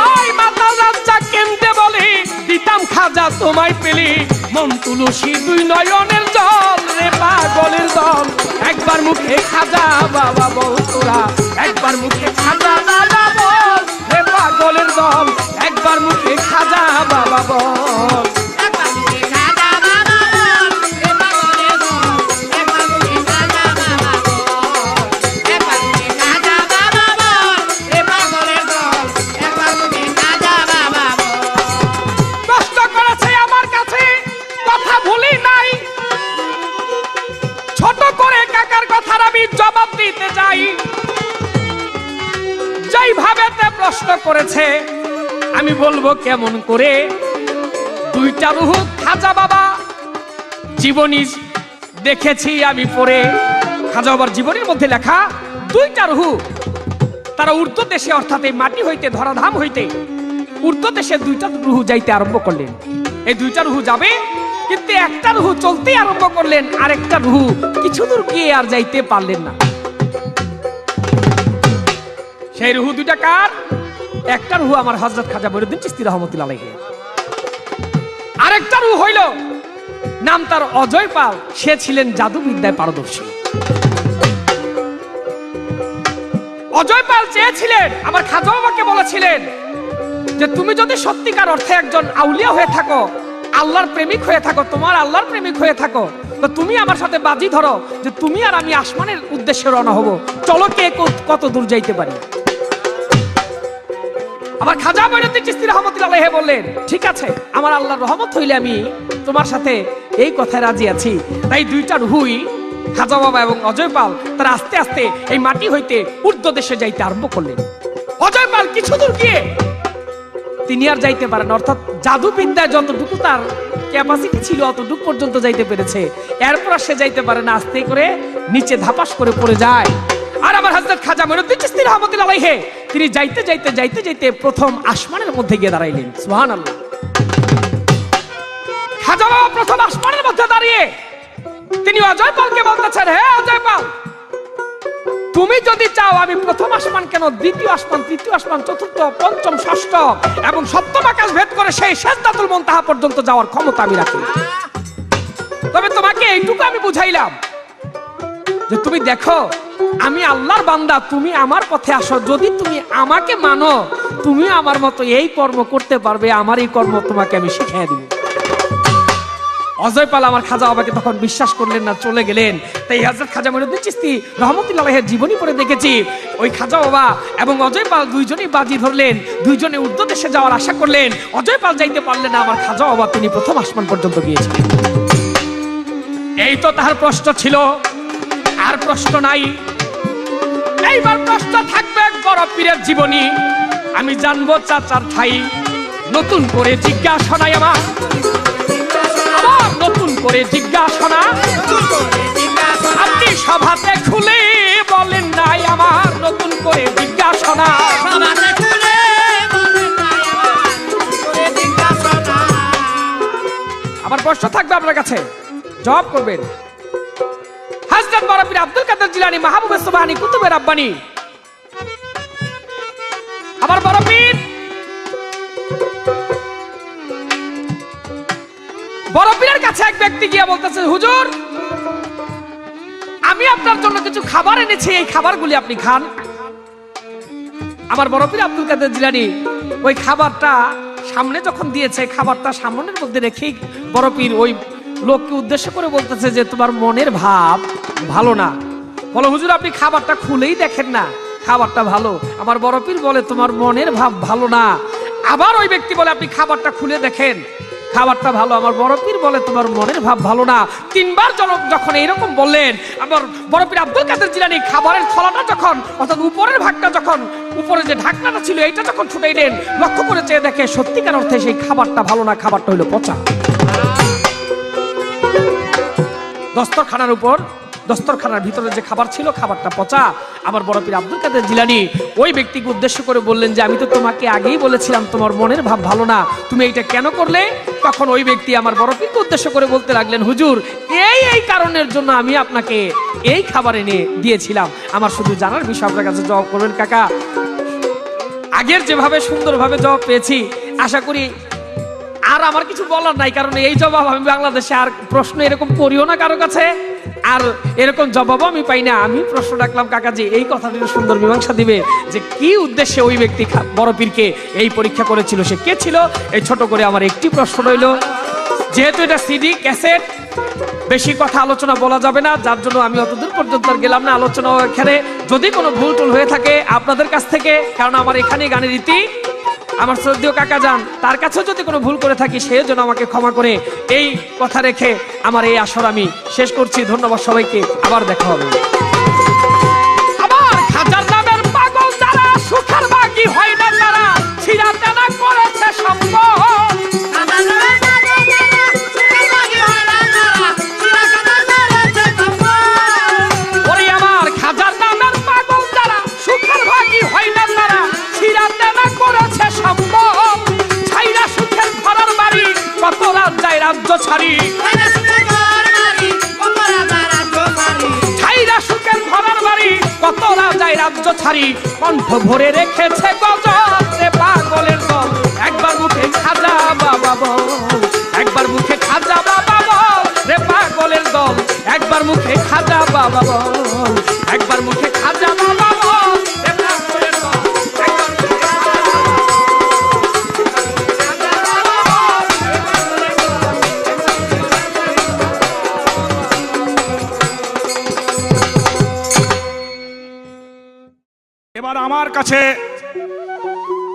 ওই মাতাল রাজ্জা কেন্দ্রে বলি, দিতাম খাজা তোমায় পেলি। মন তুলসী দুই নয়নের জল রে পাগলের দল, একবার মুখে খাজা বাবা বল তোরা, একবার মুখে খাজা বাবা বল রে পাগলের দল, একবার মুখে খাজা বাবা বল। একবার মুখে খাজা বাবা বল রে পাগলের দল, একবার মুখে খাজা বাবা বল, একবার মুখে খাজা বাবা বল রে পাগলের দল, একবার মুখে খাজা বাবা বল। প্রশ্ন করেছে আমার কাছে, কথা ভুলি নাই, ছোট করে কাকার কথার আমি জবাব দিতে যাই। যেইভাবে প্রশ্ন করেছে আমি বলবো কেমন করে। দুইটা রুহু খাজা বাবা জীবনী দেখেছি আমি পড়ে, খাজা বাবার জীবনের মধ্যে লেখা দুইটা রুহু, তারা ঊর্ধ্ব দেশে অর্থাৎ এই মাটি হইতে ধরাধাম হইতে ঊর্ধ্ব দেশে দুইটা রুহু যাইতে আরম্ভ করলেন। এই দুইটা রুহু যাবে, কিন্তু একটা রুহু চলতে আরম্ভ করলেন, আর একটা রুহু কিছু দূর গিয়ে আর যাইতে পারলেন না। সেই রুহু দুইটা কার? একটা রুহ আমার হযরত খাজা মঈনুদ্দিন চিশতি রহমতুল্লাহ আলাইহি, আরেকটা রুহ হইল নাম তার অজয় পাল, সে ছিলেন জাদুবিদ্যায় পারদর্শী। অজয় পাল চেয়েছিলেন, আমার খাজা বাবাকে বলেছিলেন যে তুমি যদি সত্যিকার অর্থে একজন আউলিয়া হয়ে থাকো, আল্লাহর প্রেমিক হয়ে থাকো, তোমার আল্লাহর প্রেমিক হয়ে থাকো, তো তুমি আমার সাথে বাজি ধরো যে তুমি আর আমি আসমানের উদ্দেশ্যে রওনা হব, চলো কে কত দূর যাইতে পারি। আমার খাজা মঈনুদ্দিন চিশতি রহমতুল্লাহ আলাইহি বললেন, ঠিক আছে, আমার আল্লাহর রহমত হইলে আমি তোমার সাথে এই কথায় রাজি আছি। তাই দুইটা রুহুই, খাজা বাবা এবং অজয় পাল, তারা আস্তে আস্তে এই মাটি হইতে ঊর্ধ্ব দেশে যাইতে আরম্ভ করলেন। অজয় পাল কিছু দূর গিয়ে তিনি আর যাইতে পারেন, অর্থাৎ জাদুবিদ্যায় যতটুকু তার ক্যাপাসিটি ছিল অতটুকু পর্যন্ত যাইতে পেরেছে, এরপর সে যাইতে পারে না, আস্তে করে নিচে ধাপাস করে পড়ে যায়। আর আমার হযরত খাজা মঈনুদ্দিন চিশতি রহমতুল্লাহ আলাইহি তিনি যাইতে যাইতে যাইতে যাইতে প্রথম আসমানের মধ্যে গিয়ে দাঁড়াইলেন। সুবহানাল্লাহ। খাজা বাবা প্রথম আসমানের মধ্যে দাঁড়িয়ে তিনি অজয় পালকে বলতেছেন, হে অজয় পাল, তুমি যদি চাও আমি প্রথম আসমান কেন, দ্বিতীয় আসমান, তৃতীয় আসমান, চতুর্থ, পঞ্চম, ষষ্ঠ এবং সপ্তম আকাশ ভেদ করে সেই সিদরাতুল মুনতাহা পর্যন্ত যাওয়ার ক্ষমতা আমি রাখি। তবে তোমাকে এইটুকু আমি বুঝাইলাম যে তুমি দেখো আমি আল্লাহর বান্দা, তুমি আমার পথে আসো, যদি তুমি আমাকে মানো তুমি আমার মতো এই কর্ম করতে পারবে, আমার এই কর্ম তোমাকে আমি শিখিয়ে দিব। অজয় পাল আমার খাজা বাবাকে তখন বিশ্বাস করলেন না, চলে গেলেন। তাই হযরত খাজা মঈনুদ্দিন চিশতি রহমতুল্লাহ আলাইহির জীবনী পড়ে দেখেছি ওই খাজা বাবা এবং অজয় পাল দুইজনেই বাজি ধরলেন, দুইজনে ঊর্ধ্ব দেশে যাওয়ার আশা করলেন। অজয় পাল যাইতে পারলেন না, আমার খাজা বাবা তিনি প্রথম আসমান পর্যন্ত গিয়েছিলেন। এই তো তার প্রশ্ন ছিল, আর প্রশ্ন নাই। এইবার প্রশ্ন থাকবে বড় পীরের জীবনী, আমি জানবো চাচার ঠাই, নতুন করে জিজ্ঞাসা নাই আমার, নতুন করে জিজ্ঞাসা আপনি সভাতে খুলে বলেন নাই আমার, নতুন করে জিজ্ঞাসা আমার প্রশ্ন থাকবে আপনার কাছে, জবাব করবেন। হযরত বড় পীর আব্দুল কাদের জিলানী, মাহবুবে সুবহানী, কুতুবে রাব্বানী, আমার বড় পীর বড় পীরের কাছে এক ব্যক্তি গিয়ে বলতেছে, হুজুর আমি আপনার জন্য কিছু খাবার এনেছি, এই খাবারগুলি আপনি খান। আমার বড় পীর আব্দুল কাদের জিলানী ওই খাবারটা সামনে যখন দিয়েছে, খাবারটা সামনের মধ্যে রেখেই বড় পীর ওই লোককে উদ্দেশ্য করে বলতেছে যে তোমার মনের ভাব ভালো না। বলো হুজুর আপনি খাবারটা খুলেই দেখেন না, খাবারটা ভালো। আমার বড় পীর বলে তোমার মনের ভাব ভালো না। আবার ওই ব্যক্তি বলে আপনি খাবারটা খুলে দেখেন, খাবারটা ভালো। আমার বড় পীর বলে তোমার মনের ভাব ভালো না। তিনবার যখন এইরকম বললেন, আমার বড় পীর আব্দুল কাদের জিলানী খাবারের থলাটা যখন, অর্থাৎ উপরের ভাগটা যখন, উপরে যে ঢাকনাটা ছিল এইটা যখন ছুটাইলেন, লক্ষ্য করে চেয়ে দেখে সত্যিকার অর্থে সেই খাবারটা ভালো না, খাবারটা হইলো পচা। দস্তরখানার উপর, দস্তরখানার ভিতরে যে খাবার ছিল খাবারটা পচা। আমার বড় পীর আব্দুল কাদের জিলানী ওই ব্যক্তিকে উদ্দেশ্য করে বললেন যে আমি তো তোমাকে আগেই বলেছিলাম তোমার মনের ভাব ভালো না, তুমি এইটা কেন করলে? তখন ওই ব্যক্তি আমার বড় পীরকে উদ্দেশ্য করে বলতে লাগলেন, হুজুর এই কারণের জন্য আমি আপনাকে এই খাবার এনে দিয়েছিলাম। আমার শুধু জানার বিষয়, আপনার কাছে জবাব করবেন কাকা। আগের যেভাবে সুন্দরভাবে জবাব পেয়েছি, আশা করি আর আমার কিছু বলার নাই, কারণ এই জবাব আমি বাংলাদেশে আর প্রশ্ন এরকম করিও না কারো কাছে, আর এরকম জবাবও আমি পাই না। আমি প্রশ্ন ডাকলাম কাকাজি এই কথাটির সুন্দর মীমাংসা দিবে যে কি উদ্দেশ্যে ওই ব্যক্তি বড় পীরকে এই পরীক্ষা করেছিল, সে কে ছিল। এই ছোট করে আমার একটি প্রশ্ন রইল, যেহেতু এটা সিডি ক্যাসেট, বেশি কথা আলোচনা বলা যাবে না, যার জন্য আমি অতদূর পর্যন্ত আর গেলাম না আলোচনা। এখানে যদি কোনো ভুল টুল হয়ে থাকে আপনাদের কাছ থেকে, কারণ আমার এখানে গানের রীতি, আমার শ্রদ্ধেয় কাকা যান তার কাছেও যদি কোনো ভুল করে থাকি সে যেন আমাকে ক্ষমা করে, এই কথা রেখে আমার এই আসর আমি শেষ করছি। ধন্যবাদ সবাইকে, আবার দেখা হবে। আমার খাজার নামের পাগল যারা, সুখের বাকি হয় না যারা, ছিড়াতে না করেছে সম্ভব। ওরে আমার খাজার নামের পাগল যারা, সুখের বাকি হয় না যারা, ছিড়াতে না করেছে সম্ভব। ছাইরা সুখের ঘরের বাড়ি, কত রাত যায় রাজ্য ছাড়ি। ছাইরা সুখের রাজ্য ছাড়ি কণ্ঠ ভরে রেখেছে গজল রে পাগলের দল একবার মুখে খাজা বাবা বল একবার মুখে খাজা বাবা বল রে পাগলের দল একবার মুখে খাজা বাবা বল একবার মুখে খাজা বাবা বল রে পাগলের দল একবার মুখে খাজা এবার আমার কাছে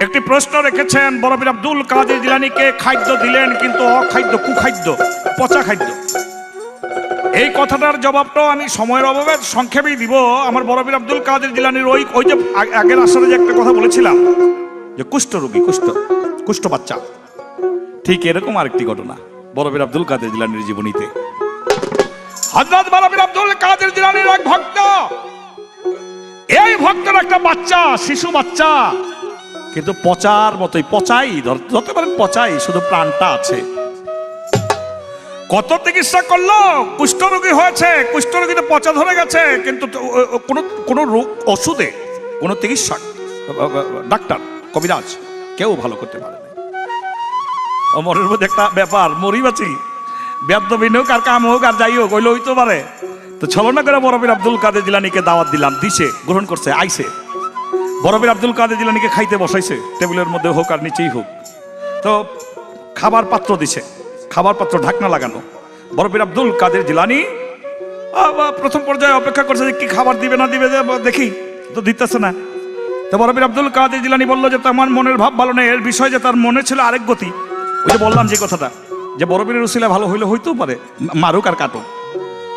একটি প্রশ্ন রেখেছেন বড় পীর আব্দুল কাদের জিলানীকে খাদ্য দিলেন কিন্তু অখাদ্য কুখাদ্য পচা খাদ্য। এই কথাটার জবাবটাও আমি সময়ের অভাবে সংক্ষেপেই দিব। আমার বড় পীর আব্দুল কাদের জিলানীর ওই যে আগের আসরে যে একটা কথা বলেছিলাম যে কুষ্ঠ রোগী কুষ্ঠ বাচ্চা, ঠিক এরকম আরেকটি ঘটনা বড় পীর আব্দুল কাদের জিলানীর জীবনীতে। হযরত বড় পীর আব্দুল কাদের জিলানীর এক ভক্ত, এই ভক্তের একটা বাচ্চা, শিশু বাচ্চা, কিন্তু পচার মতোই, পচাই ধরতে পারেন, পচাই, শুধু প্রাণটা আছে। কত চিকিৎসা করলো, কুষ্ঠরোগী হয়েছে, কুষ্ঠরোগীতে পচা ধরে গেছে, কিন্তু কোনো রোগ ওষুধে কোনো চিকিৎসক, ডাক্তার, কবিরাজ কেউ ভালো করতে পারে না। মনের মধ্যে একটা ব্যাপার, মরি বাঁচি, বেদবিন হোক আর কাম হোক আর যাই হোক, হইলে হইতে পারে। তো ছলনা করে বড় পীর আব্দুল কাদের জিলানীকে দাওয়াত দিলাম, দিছে, গ্রহণ করছে, আইছে। বড় পীর আব্দুল কাদের জিলানীকে খাইতে বসাইছে, টেবিলের মধ্যে হোক আর নিচেই হোক। তো খাবার পাত্র দিছে, খাবার পাত্র ঢাকনা লাগানো। বড় পীর আব্দুল কাদের জিলানী প্রথম পর্যায়ে অপেক্ষা করছে যে কি খাবার দিবে না দিবে, দেখি তো দিতেছে না। তো বড় পীর আব্দুল কাদের জিলানী বললো যে আমার মনের ভাব ভালো নেই, এর বিষয় যে তার মনে ছিল আরেক গতি। ওই যে বললাম যে কথাটা, যে বড় পীরের উসিলা ভালো হইলে হইতেও পারে, মারুক আর কাটুক,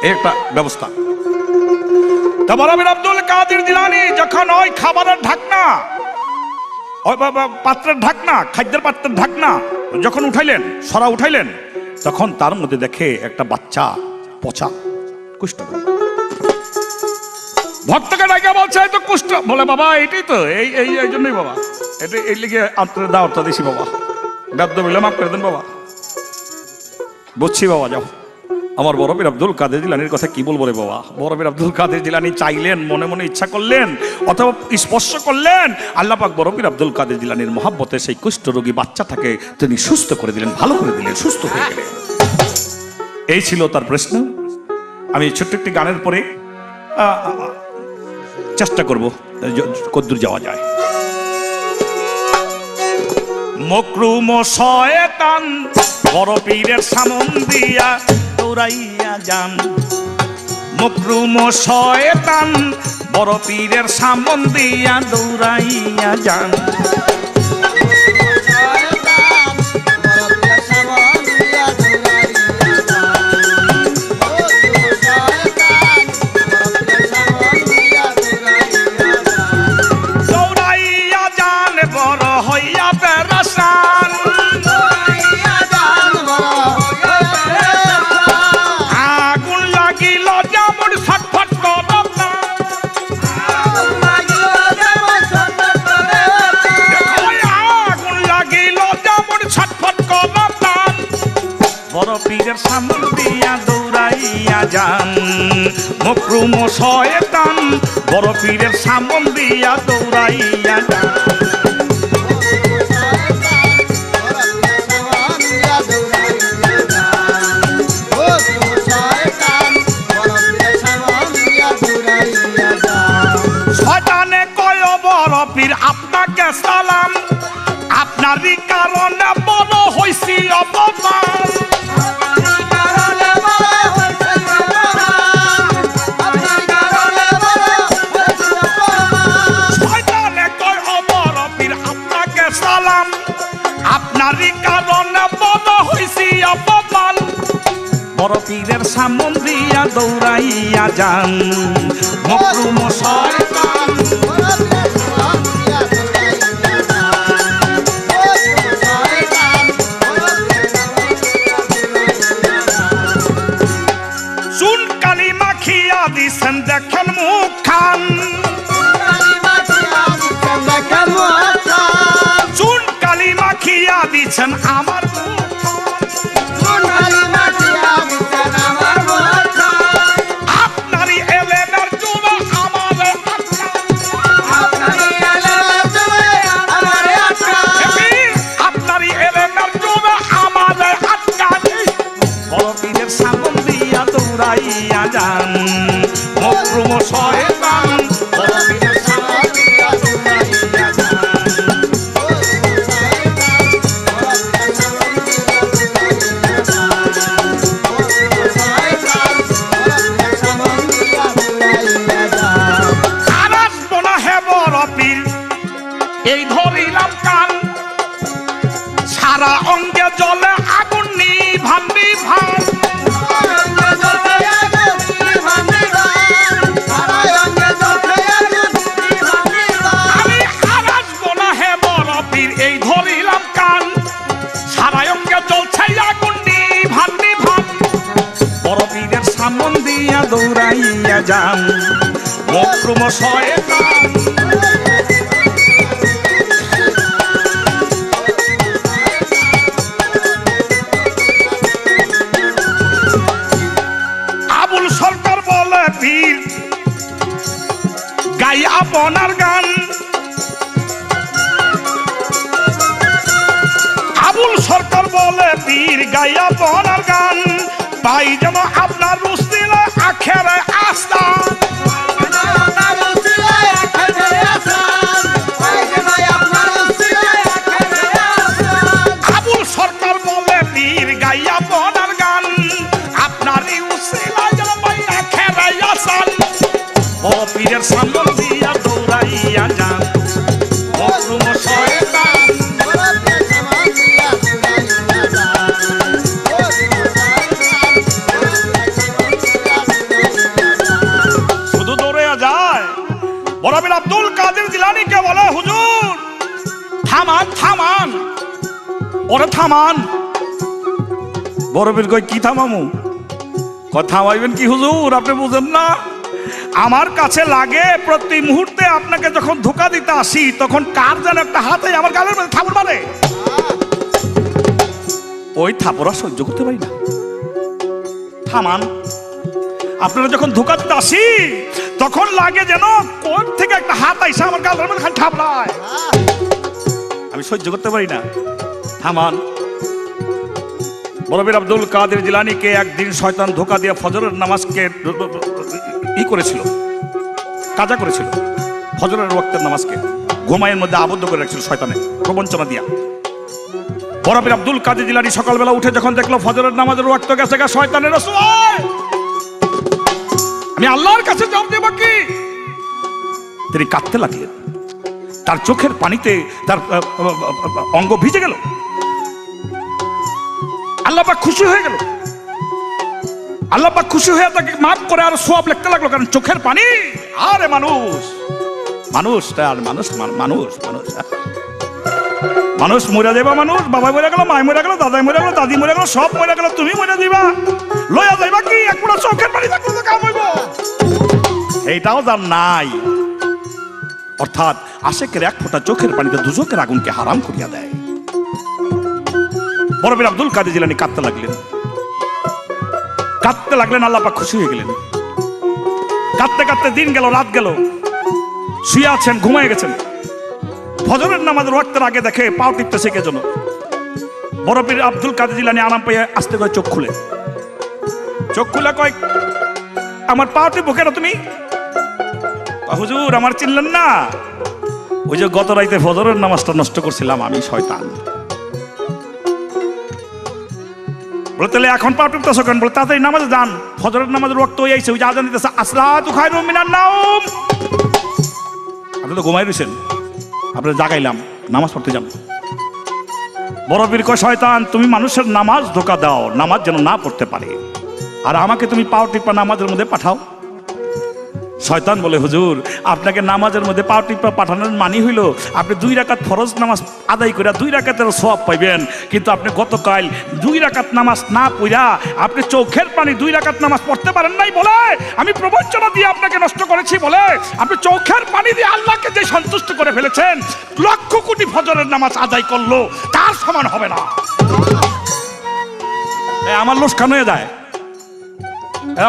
এই একটা ব্যবস্থা। তো বড় পীর আব্দুল কাদের জিলানী যখন ওই খাবারের ঢাকনা, ওই পাত্রের ঢাকনা, খাদ্যের পাত্রের ঢাকনা যখন উঠাইলেন, সরা উঠাইলেন, তখন তার মধ্যে দেখে একটা বাচ্চা পচা কুষ্ঠ। ভক্তকে ডাইকা বলছে এই তো কুষ্ঠ। বলে বাবা এটাই তো, এই জন্যই বাবা, এটা এই লিগে আত্মীয় দাওয়াতটা দিছি বাবা, বেদ্য মিলে মাফ করে দেন বাবা। বুঝছি বাবা, যাও। আমার বড় পীর আব্দুল কাদের জিলানীর কথা কি বলবো রে বাবা। বড় পীর আব্দুল কাদের জিলানী চাইলেন, মনে মনে ইচ্ছা করলেন, অথবা স্পর্শ করলেন, আল্লাহ পাক বড় পীর আব্দুল কাদের জিলানীর মহাব্বতে সেই কুষ্ঠ রোগী বাচ্চাটাকে তিনি সুস্থ করে দিলেন, ভালো করে দিলেন, সুস্থ হয়ে গেলেন। এই ছিল তার প্রশ্ন। আমি ছোট্ট একটি গানের পরে চেষ্টা করব কদ্দূর যাওয়া যায়। মকরুম শয়তান বড় পীরের সামন দিয়া দৌড়াইয়া যান, মকরুম শয়তান বড় পীরের সামন দিয়া দৌড়াইয়া যান। দৌড়াইয়া যান বড় হইয়া পেরেশান, আগুন লাগিল যেমন ছটফট করতাম, আগুন লাগিল যেমন ছটফট করতাম। বড় পীরের সামন দিয়া দৌড়াইয়া যান, মকরুম শয়তান বড় পীরের সামন দিয়া দৌড়াইয়া যান। শয়তানে কয় বড় পীর আপনাকে সালাম, আপনারই কারণে বড় হইছি অপমান। শয়তানে কয় বড় পীর আপনাকে সালাম, আপনারই কারণে বড় হইছি অপমান। বড় পীরের সামন দিয়া দৌড়াইয়া যান, মকরুম শয়তান চুন কালি মাখিয়া দিছেন দেখেন মুখ খান, চুন কালি মাখিয়া দিছেন আমার মুখ খান। আপনারই এলেমের জন্য আমারে এই ধরিলাম কান সারা অঙ্গে জলে আগুন নিভান নিভান আমি আর আসবো না হে বরফির এই ধরিলাম কান সারা অঙ্গে জ্বলছে আগুন নিভান নিভান বরফিরের সামন দিয়া দৌড়াইয়া যান মকরুম শয়তান আবুল সরকার বলে পীর গাই আপনার গান আবুল সরকার বলে পীর গাই আপনার গান পাই যেন আপনার রুস্তিল আখেরে আস্থা আবুল সরকার বলে পীর গাই আপনার গান আপনারই উসিলা যেন পাই আখেরে আসান ও পীরের সামনে দিয়া দৌড়াইয়া যান মকরুম শয়তান শুধু দৌড়াইয়া যায় বরাবর আব্দুল কাদের জিলানীকে বলে হুজুর থামান থামান ওরে থামান বরাবর কই কি থামামু কথা হইবেন কি হুজুর আপনি বুঝেন না আমার কাছে লাগে প্রতি মুহূর্তে আপনাকে যখন ধোকা দিতে আসি তখন কার যেন একটা হাতে আমার গালের মধ্যে থাপড় মারে ওই থাপড়া সহ্য করতে পারি না থামান আপনারা যখন ধোকা দিতে আসি তখন লাগে যেন কোন থেকে একটা হাত আইসা আমার গালের মধ্যে খালি থাপড়ায় আমি সহ্য করতে পারি না থামান বরফির আব্দুল কাদের জিলানীকে একদিন শয়তান ধোকা দিয়ে ফজরের নামাজকে করেছিল কাজা করেছিল ফজরের ওয়াক্তের নামাজকে ঘুমায়ের মধ্যে আবদ্ধ করে রাখছিল শয়তানে প্রবঞ্চনা দিয়া বরফির আব্দুল কাদের জিলানী সকালবেলা উঠে যখন দেখলো ফজরের নামাজের ওয়াক্ত গেছে শয়তানের রাসূল আমি আল্লাহর কাছে জবাব দেব কি তিনি কাঁদতে লাগলেন তার চোখের পানিতে তার অঙ্গ ভিজে গেল আল্লাহ পাক খুশি হয়ে গেল আল্লাহ পাক খুশি হয়ে তাকে মাফ করে আর সওয়াব লিখতে লাগলো কারণ চোখের পানি আরে মানুষ মানুষ আর মানুষ মানুষ মানুষ মানুষ মরে যাবা মানুষ বাবা মরে গেল মাই মরে গেল দাদাই মরে গেল দাদি মরে গেল সব মরে গেল তুমি মরে দিবা লয়া যাইবা কি এক পুরো চোখের পানি থাকলে তো কাম হইব এইটাও জান নাই অর্থাৎ আশেকের এক ফোঁটা চোখের পানিতে দুজকের আগুনকে হারাম করিয়া দেয় বরফির আব্দুল কাদের জিলানী কাঁদতে লাগলেন আল্লাহ পাক খুশি হয়ে গেলেন কাঁদতে কাঁদতে দিন গেল রাত গেল শুয়ে আছেন ঘুমায় গেছেন ফজরের নামাজের ওয়াক্তের আগে দেখে পাও টিপতেছে কে যেন বরফির আব্দুল কাদের জিলানী আরাম পেয়ে আস্তে করে চোখ খুলে কয় আমার পাও টিপো কেন তুমি হুজুর আমার চিনলেন না ওই যে গত রাইতে ফজরের নামাজটা নষ্ট করছিলাম আমি শয়তান বলে তাহলে এখন পা টিপতেছ কেন বলে তাড়াতাড়ি নামাজে যান ফজরের নামাজের ওয়াক্ত হয়ে আইছে ওই যে আজান দিতেছে আসসালাতু খায়রুম মিনান নাওম আপনি তো ঘুমাই রইছেন আপনি জাগাইলাম নামাজ পড়তে যান বরফির কয় শয়তান তুমি মানুষের নামাজ ধোকা দাও নামাজ যেন না পড়তে পারে আর আমাকে তুমি পাও টিপা নামাজের মধ্যে পাঠাও শয়তান বলে হুজুর আপনাকে নামাজের মধ্যে পাও টিপা পাঠানোর মানি হইল আপনি 2 রাকাত ফরজ নামাজ আদায় করে 2 রাকাতের সওয়াব পাইবেন কিন্তু আপনি গতকাল 2 রাকাত নামাজ না পড়া আপনি চোখের পানি 2 রাকাত নামাজ পড়তে পারেন নাই বলে আমি প্রবঞ্চনা দিয়ে আপনাকে নষ্ট করেছি বলে আপনি চোখের পানি দিয়ে আল্লাহকে যে সন্তুষ্ট করে ফেলেছেন লক্ষ কোটি ফজরের নামাজ আদায় করলো তার সমান হবে না আমার লোসখান হয়ে যায়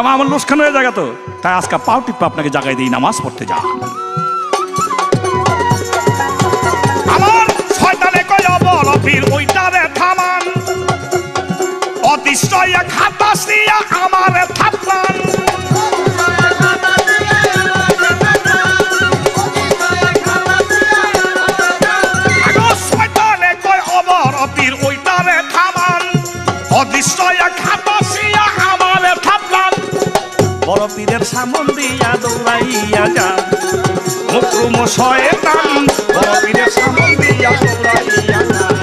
আমার লোসখান হয়ে যায় তো তাই আজকে পাও টিপা আপনাকে জাগাই দিই নামাজ পড়তে যান আমার শয়তানে কয় বরফির ওইটারে থামান অতিশয় খাতাস দিয়া আমারে থাপলান শয়তানে কয় বরফির ওইটারে থামান অতিশয় খাতাস দিয়া আমারে থাপলান বরফিরের সামন দিয়া দৌড়াইয়া যান মকরুম শয়তান বড় পীরের সামন দিয়া দৌড়াইয়া যান।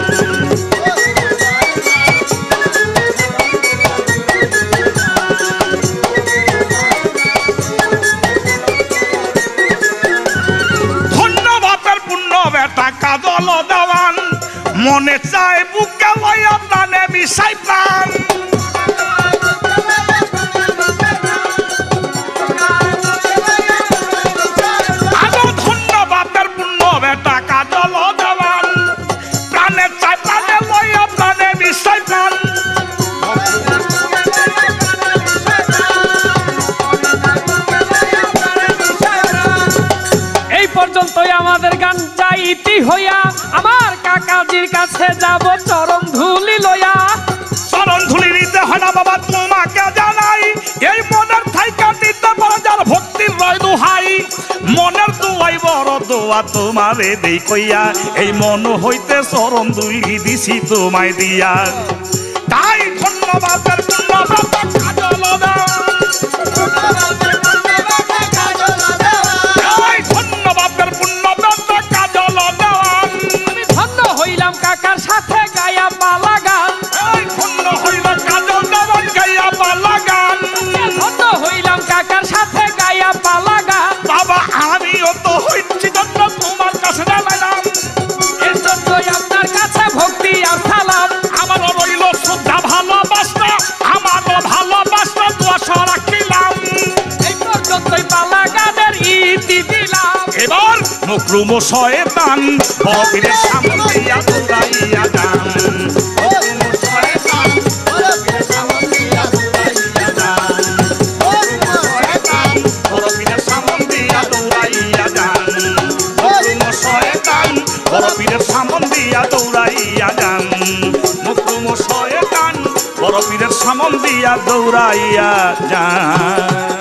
ধন্যবাদের পূর্ণ বেটা কাজল দেওয়ান, মনে চায় বুকে লইয়া প্রাণে মিশাই প্রাণ। আরো ধন্যবাদের পূর্ণ বেটা কাজল দেওয়ান, প্রাণে চায় প্রাণে লইয়া প্রাণে মিশাই প্রাণ। এই পর্যন্তই আমাদের গান চাইতি হইয়া, আমার কাকাজির কাছে যাব চরণ ধুলি লইয়া। চরণ ধুলি নিতে হয় না বাবা তোমাকে জানাই, এই মনের থাইকা নিতে পারে যার ভক্তির রয় দোহাই। মনের দোয়াই বড় দোয়া তোমারে দেই কইয়া, এই মন হইতে চরণ ধুলি দিছি তোমায় দিয়া। তাই ধন্যবাদের পূর্ণ বেটা কাজল দেওয়ান, এই ধন্যবাদের পূর্ণ বেটা কাজল দেওয়ান। আমি ধন্য হইলাম কাকার সাথে গায়া পালা গান, এই ধন্য হইল কাজল দেওয়ান গাইয়া পালা গান। ধন্য হইলাম কাকার সাথে গায়া পালা গান। বাবা আমিও তো হইছি জন্য তোমার কাছে দাঁড়াইলাম, এর জন্যই আপনার কাছে ভক্তি আর সালাম। আমারও রইল শ্রদ্ধা ভালোবাসা, আমারও ভালোবাসা দোয়া রাখিলাম। এই পর্যন্তই পালা গানের ইতি দিলাম। এবার মকরুম শয়তান বড় পীরের সামন দিয়া দৌড়াইয়া যান। মকরুম শয়তান বড় পীরের সামন দিয়া দৌড়াইয়া যান। মকরুম শয়তান বড় পীরের সামন দিয়া দৌড়াইয়া যান। মকরুম শয়তান বড় পীরের সামন দিয়া দৌড়াইয়া যান। মকরুম শয়তান বড় পীরের সামন দিয়া দৌড়াইয়া যান।